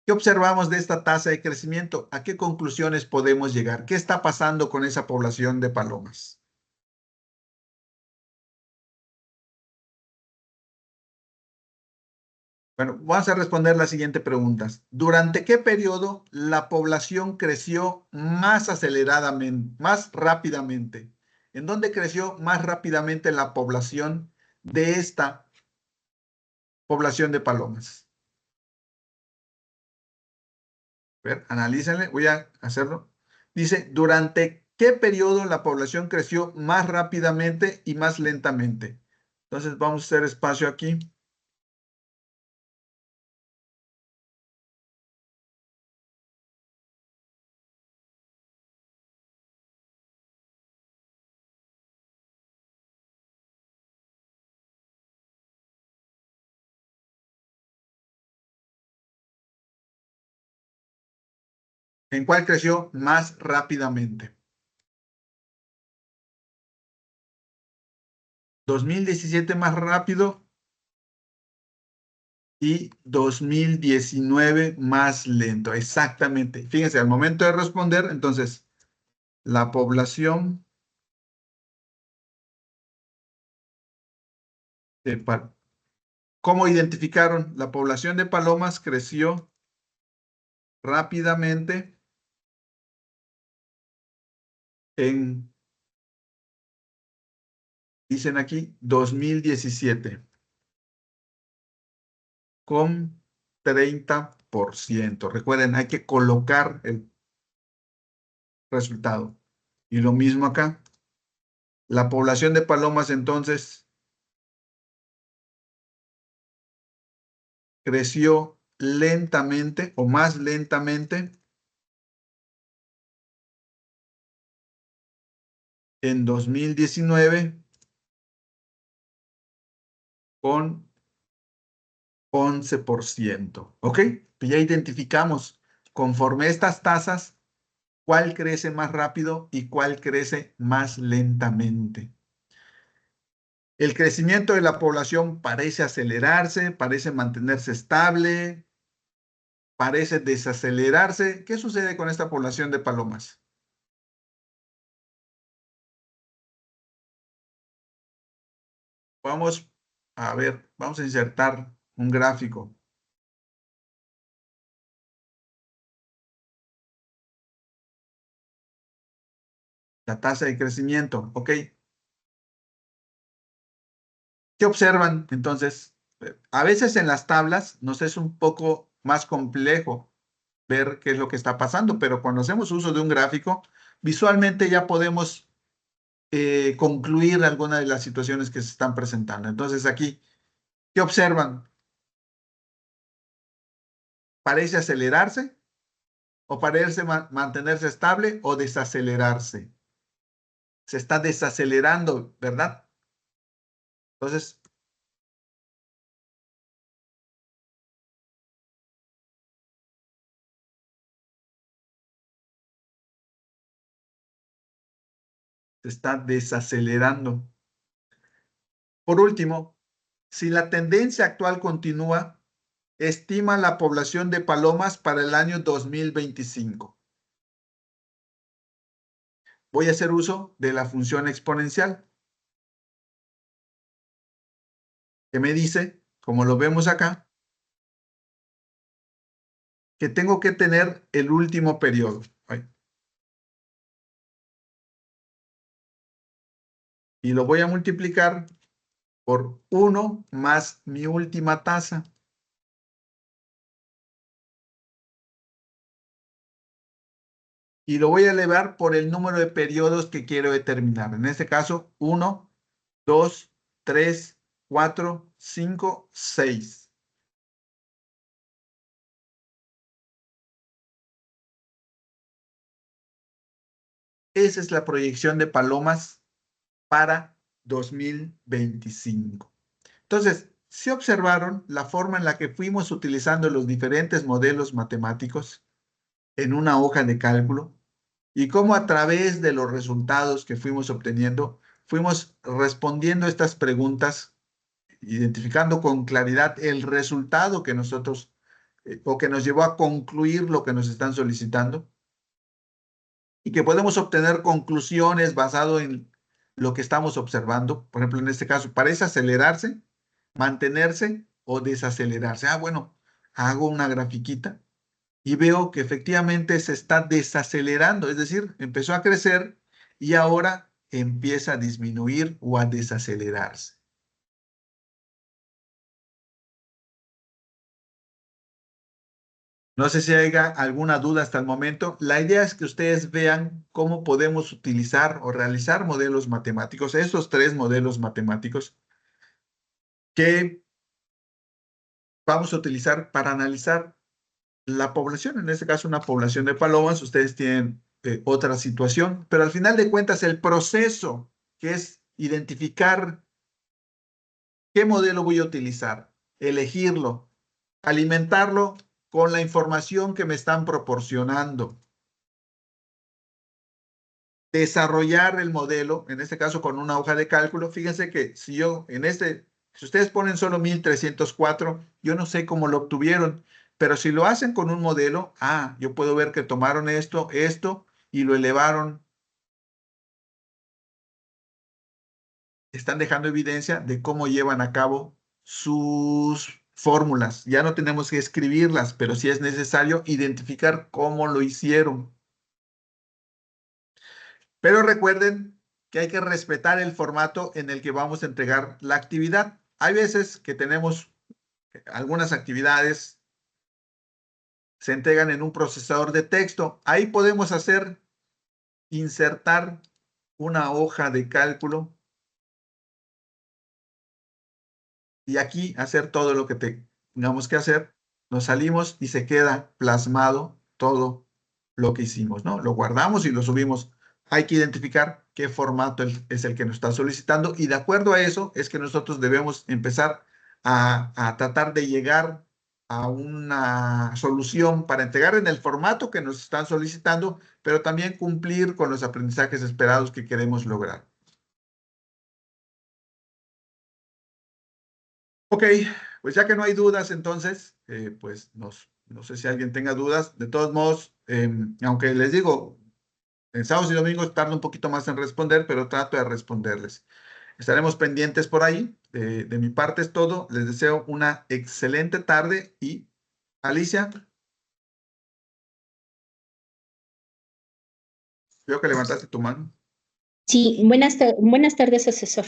¿Qué observamos de esta tasa de crecimiento? ¿A qué conclusiones podemos llegar? ¿Qué está pasando con esa población de palomas? Bueno, vamos a responder las siguientes preguntas. ¿Durante qué periodo la población creció más aceleradamente, más rápidamente? ¿En dónde creció más rápidamente la población de esta población de palomas? A ver, analícenle, voy a hacerlo. Dice, ¿durante qué periodo la población creció más rápidamente y más lentamente? Entonces vamos a hacer espacio aquí. ¿En cuál creció más rápidamente? 2017 más rápido y 2019 más lento. Exactamente. Fíjense, al momento de responder, entonces, la población de ¿cómo identificaron? La población de palomas creció rápidamente en, dicen aquí, 2017 con 30%. Recuerden, hay que colocar el resultado. Y lo mismo acá. La población de palomas entonces creció lentamente o más lentamente en 2019 con 11%. ¿Ok? Pues ya identificamos conforme estas tasas cuál crece más rápido y cuál crece más lentamente. El crecimiento de la población parece acelerarse, parece mantenerse estable, parece desacelerarse. ¿Qué sucede con esta población de palomas? Vamos a ver, vamos a insertar un gráfico. La tasa de crecimiento, ¿ok? ¿Qué observan? Entonces, a veces en las tablas nos es un poco más complejo ver qué es lo que está pasando, pero cuando hacemos uso de un gráfico, visualmente ya podemos concluir algunas de las situaciones que se están presentando. Entonces aquí, ¿qué observan? ¿Parece acelerarse o parece mantenerse estable o desacelerarse? Se está desacelerando, ¿verdad? Entonces, se está desacelerando. Por último, si la tendencia actual continúa, estima la población de palomas para el año 2025. Voy a hacer uso de la función exponencial, que me dice, como lo vemos acá, que tengo que tener el último periodo. Y lo voy a multiplicar por 1 más mi última tasa. Y lo voy a elevar por el número de periodos que quiero determinar. En este caso, 1, 2, 3, 4, 5, 6. Esa es la proyección de palomas para 2025. Entonces, si observaron la forma en la que fuimos utilizando los diferentes modelos matemáticos en una hoja de cálculo y cómo a través de los resultados que fuimos obteniendo, fuimos respondiendo estas preguntas, identificando con claridad el resultado que nosotros o que nos llevó a concluir lo que nos están solicitando y que podemos obtener conclusiones basado en lo que estamos observando. Por ejemplo, en este caso, parece acelerarse, mantenerse o desacelerarse. Ah, bueno, hago una grafiquita y veo que efectivamente se está desacelerando, es decir, empezó a crecer y ahora empieza a disminuir o a desacelerarse. No sé si haya alguna duda hasta el momento. La idea es que ustedes vean cómo podemos utilizar o realizar modelos matemáticos, esos tres modelos matemáticos que vamos a utilizar para analizar la población, en este caso una población de palomas. Ustedes tienen otra situación, pero al final de cuentas el proceso, que es identificar qué modelo voy a utilizar, elegirlo, alimentarlo con la información que me están proporcionando, desarrollar el modelo, en este caso con una hoja de cálculo. Fíjense que si yo si ustedes ponen solo 1304, yo no sé cómo lo obtuvieron, pero si lo hacen con un modelo, yo puedo ver que tomaron esto, y lo elevaron. Están dejando evidencia de cómo llevan a cabo sus fórmulas. Ya no tenemos que escribirlas, pero sí es necesario identificar cómo lo hicieron. Pero recuerden que hay que respetar el formato en el que vamos a entregar la actividad. Hay veces que tenemos algunas actividades, se entregan en un procesador de texto. Ahí podemos insertar una hoja de cálculo y aquí hacer todo lo que tengamos que hacer. Nos salimos y se queda plasmado todo lo que hicimos, ¿no? Lo guardamos y lo subimos. Hay que identificar qué formato es el que nos está solicitando y de acuerdo a eso es que nosotros debemos empezar a tratar de llegar a una solución para entregar en el formato que nos están solicitando, pero también cumplir con los aprendizajes esperados que queremos lograr. Ok, pues ya que no hay dudas, entonces, pues no sé si alguien tenga dudas. De todos modos, aunque les digo, en sábados y domingos tardo un poquito más en responder, pero trato de responderles. Estaremos pendientes por ahí. De mi parte es todo. Les deseo una excelente tarde y Alicia, veo que levantaste tu mano. Sí, buenas tardes, asesor.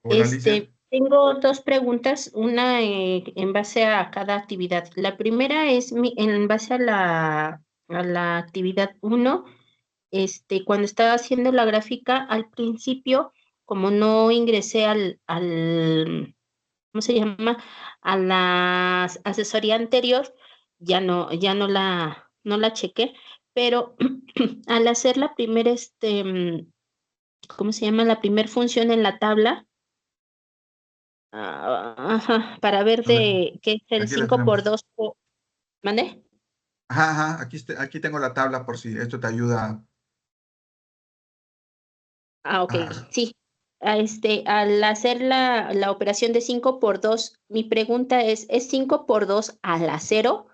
Hola, Alicia. Tengo dos preguntas, una en base a cada actividad. La primera es en base a la actividad 1. Cuando estaba haciendo la gráfica, al principio, como no ingresé ¿cómo se llama? A la asesoría anterior, ya no la chequé, pero al hacer la primera, ¿cómo se llama? La primera función en la tabla, ajá, para ver A ver, qué es el aquí la 5 por tenemos. 2. ¿Mande? Ajá, ajá, aquí tengo la tabla por si esto te ayuda. Ok, sí. Al hacer la operación de 5 por 2, mi pregunta ¿es 5 por 2 a la 0?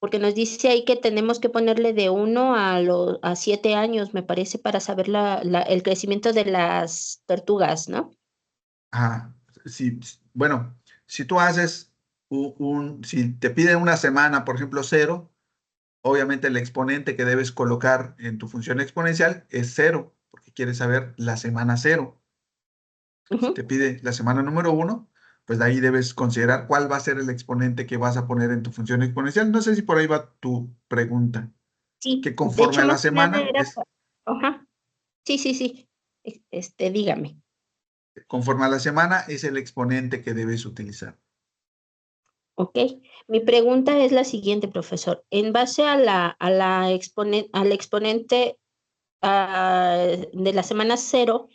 Porque nos dice ahí que tenemos que ponerle de 1 a 7 años, me parece, para saber el crecimiento de las tortugas, ¿no? Sí, bueno, si tú haces si te piden una semana, por ejemplo, 0, obviamente el exponente que debes colocar en tu función exponencial es 0, porque quieres saber la semana 0. Si te Ujú. pide la semana número 1, pues de ahí debes considerar cuál va a ser el exponente que vas a poner en tu función exponencial. No sé si por ahí va tu pregunta, Sí, que de conforme hecho, a la más que nada semana era. Ajá, sí, sí, sí. Dígame. conforme a la semana es el exponente que debes utilizar. Ok, mi pregunta es la siguiente, profesor. En base al exponente de la semana 0,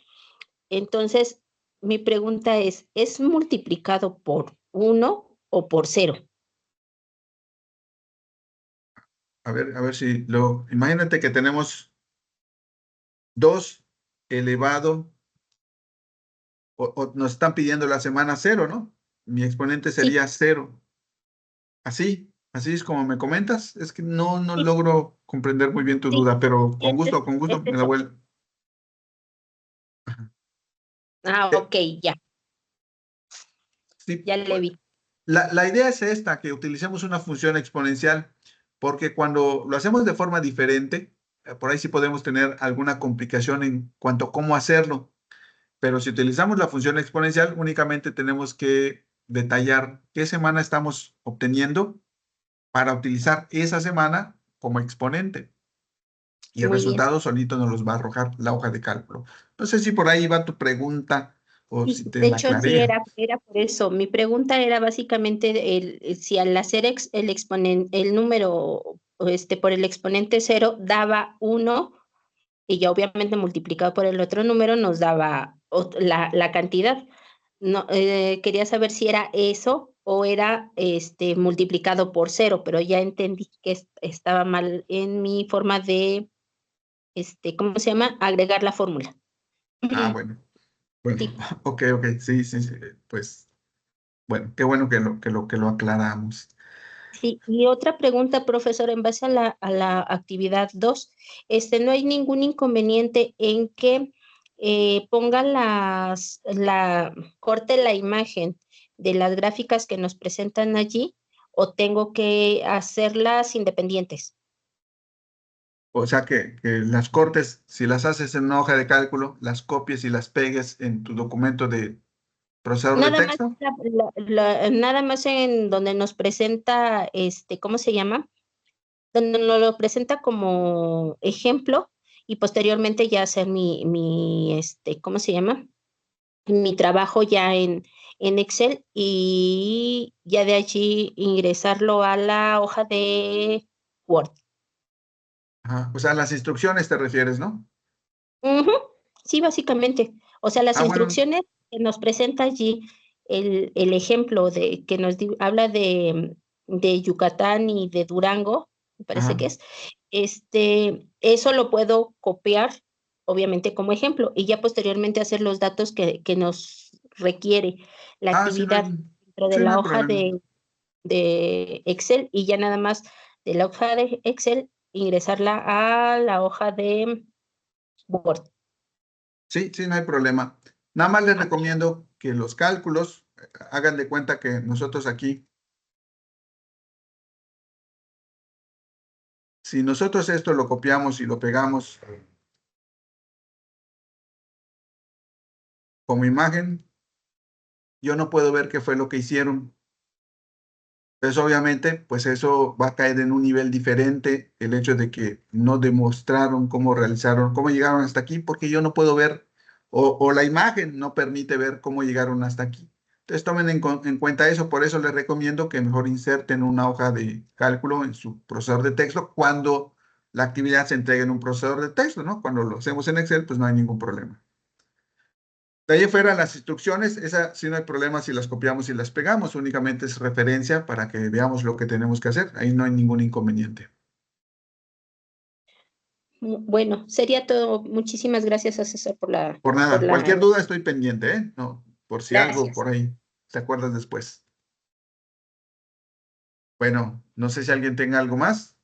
entonces mi pregunta ¿es multiplicado por 1 o por 0? A ver si imagínate que tenemos 2 elevado, o nos están pidiendo la semana 0, ¿no? Mi exponente Sí, sería 0. Así es como me comentas. Es que no sí, logro comprender muy bien tu sí, duda, pero sí, con es gusto me la eso. vuelvo. Ah, Eh, ok, ya, Sí, ya le vi. La idea es esta, que utilicemos una función exponencial, porque cuando lo hacemos de forma diferente, por ahí sí podemos tener alguna complicación en cuanto a cómo hacerlo. Pero si utilizamos la función exponencial, únicamente tenemos que detallar qué semana estamos obteniendo para utilizar esa semana como exponente. Y el Muy bien. resultado solito nos los va a arrojar la hoja de cálculo. No sé si por ahí va tu pregunta o Sí, si te de la hecho, sí, aclaré. era por eso. Mi pregunta era básicamente si al hacer el exponente, el número por el exponente cero daba 1 y ya obviamente multiplicado por el otro número nos daba la cantidad. No, quería saber si era eso o era multiplicado por cero, pero ya entendí que estaba mal en mi forma de, ¿cómo se llama? Agregar la fórmula. Ah, bueno. Bueno, Sí. ok, ok, sí, sí, sí, pues, bueno, qué bueno que lo aclaramos. Sí, y otra pregunta, profesor, en base a la actividad 2, no hay ningún inconveniente en que ponga corte la imagen de las gráficas que nos presentan allí, o tengo que hacerlas independientes. O sea que las cortes, si las haces en una hoja de cálculo, las copies y las pegues en tu documento de procesador de Nada más, texto. nada más en donde nos presenta, ¿cómo se llama? Donde nos lo presenta como ejemplo y posteriormente ya hacer ¿cómo se llama? Mi trabajo ya en Excel y ya de allí ingresarlo a la hoja de Word. Ajá. O sea, las instrucciones te refieres, ¿no? Ujú. Sí, básicamente. O sea, las Ah, bueno, instrucciones que nos presenta allí, el ejemplo de que habla de Yucatán y de Durango, me parece ajá. que es, eso lo puedo copiar, obviamente, como ejemplo, y ya posteriormente hacer los datos que nos requiere la Ah, sí, actividad dentro de sí, no la hay hoja problema. de Excel y ya nada más de la hoja de Excel ingresarla a la hoja de Word. Sí, sí, no hay problema. Nada más les Ah, recomiendo que los cálculos, hagan de cuenta que nosotros aquí, si nosotros esto lo copiamos y lo pegamos como imagen, yo no puedo ver qué fue lo que hicieron. Entonces, obviamente, pues eso va a caer en un nivel diferente el hecho de que no demostraron cómo realizaron, cómo llegaron hasta aquí, porque yo no puedo ver, o la imagen no permite ver cómo llegaron hasta aquí. Entonces, tomen en cuenta eso, por eso les recomiendo que mejor inserten una hoja de cálculo en su procesador de texto cuando la actividad se entregue en un procesador de texto, ¿no? Cuando lo hacemos en Excel, pues no hay ningún problema. De ahí fuera las instrucciones, esa sí no hay problema si las copiamos y las pegamos, únicamente es referencia para que veamos lo que tenemos que hacer, ahí no hay ningún inconveniente. bueno, sería todo. Muchísimas gracias, asesor, Por por nada, la, cualquier duda estoy pendiente, ¿eh? No, por si algo gracias. por ahí te acuerdas después. Bueno, no sé si alguien tenga algo más.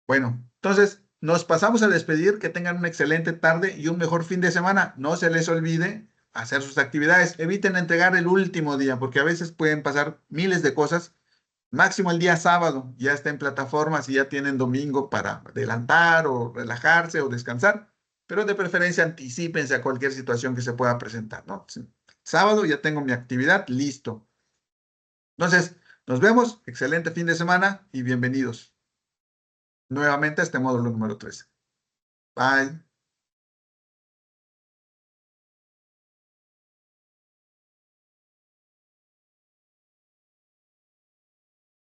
Bueno, entonces nos pasamos a despedir, que tengan una excelente tarde y un mejor fin de semana. No se les olvide hacer sus actividades, eviten entregar el último día, porque a veces pueden pasar miles de cosas. Máximo el día sábado, ya está en plataformas y ya tienen domingo para adelantar o relajarse o descansar, pero de preferencia anticípense a cualquier situación que se pueda presentar, ¿no? Sí. Sábado ya tengo mi actividad, listo. Entonces, nos vemos, excelente fin de semana y bienvenidos nuevamente a este módulo número 13. Bye.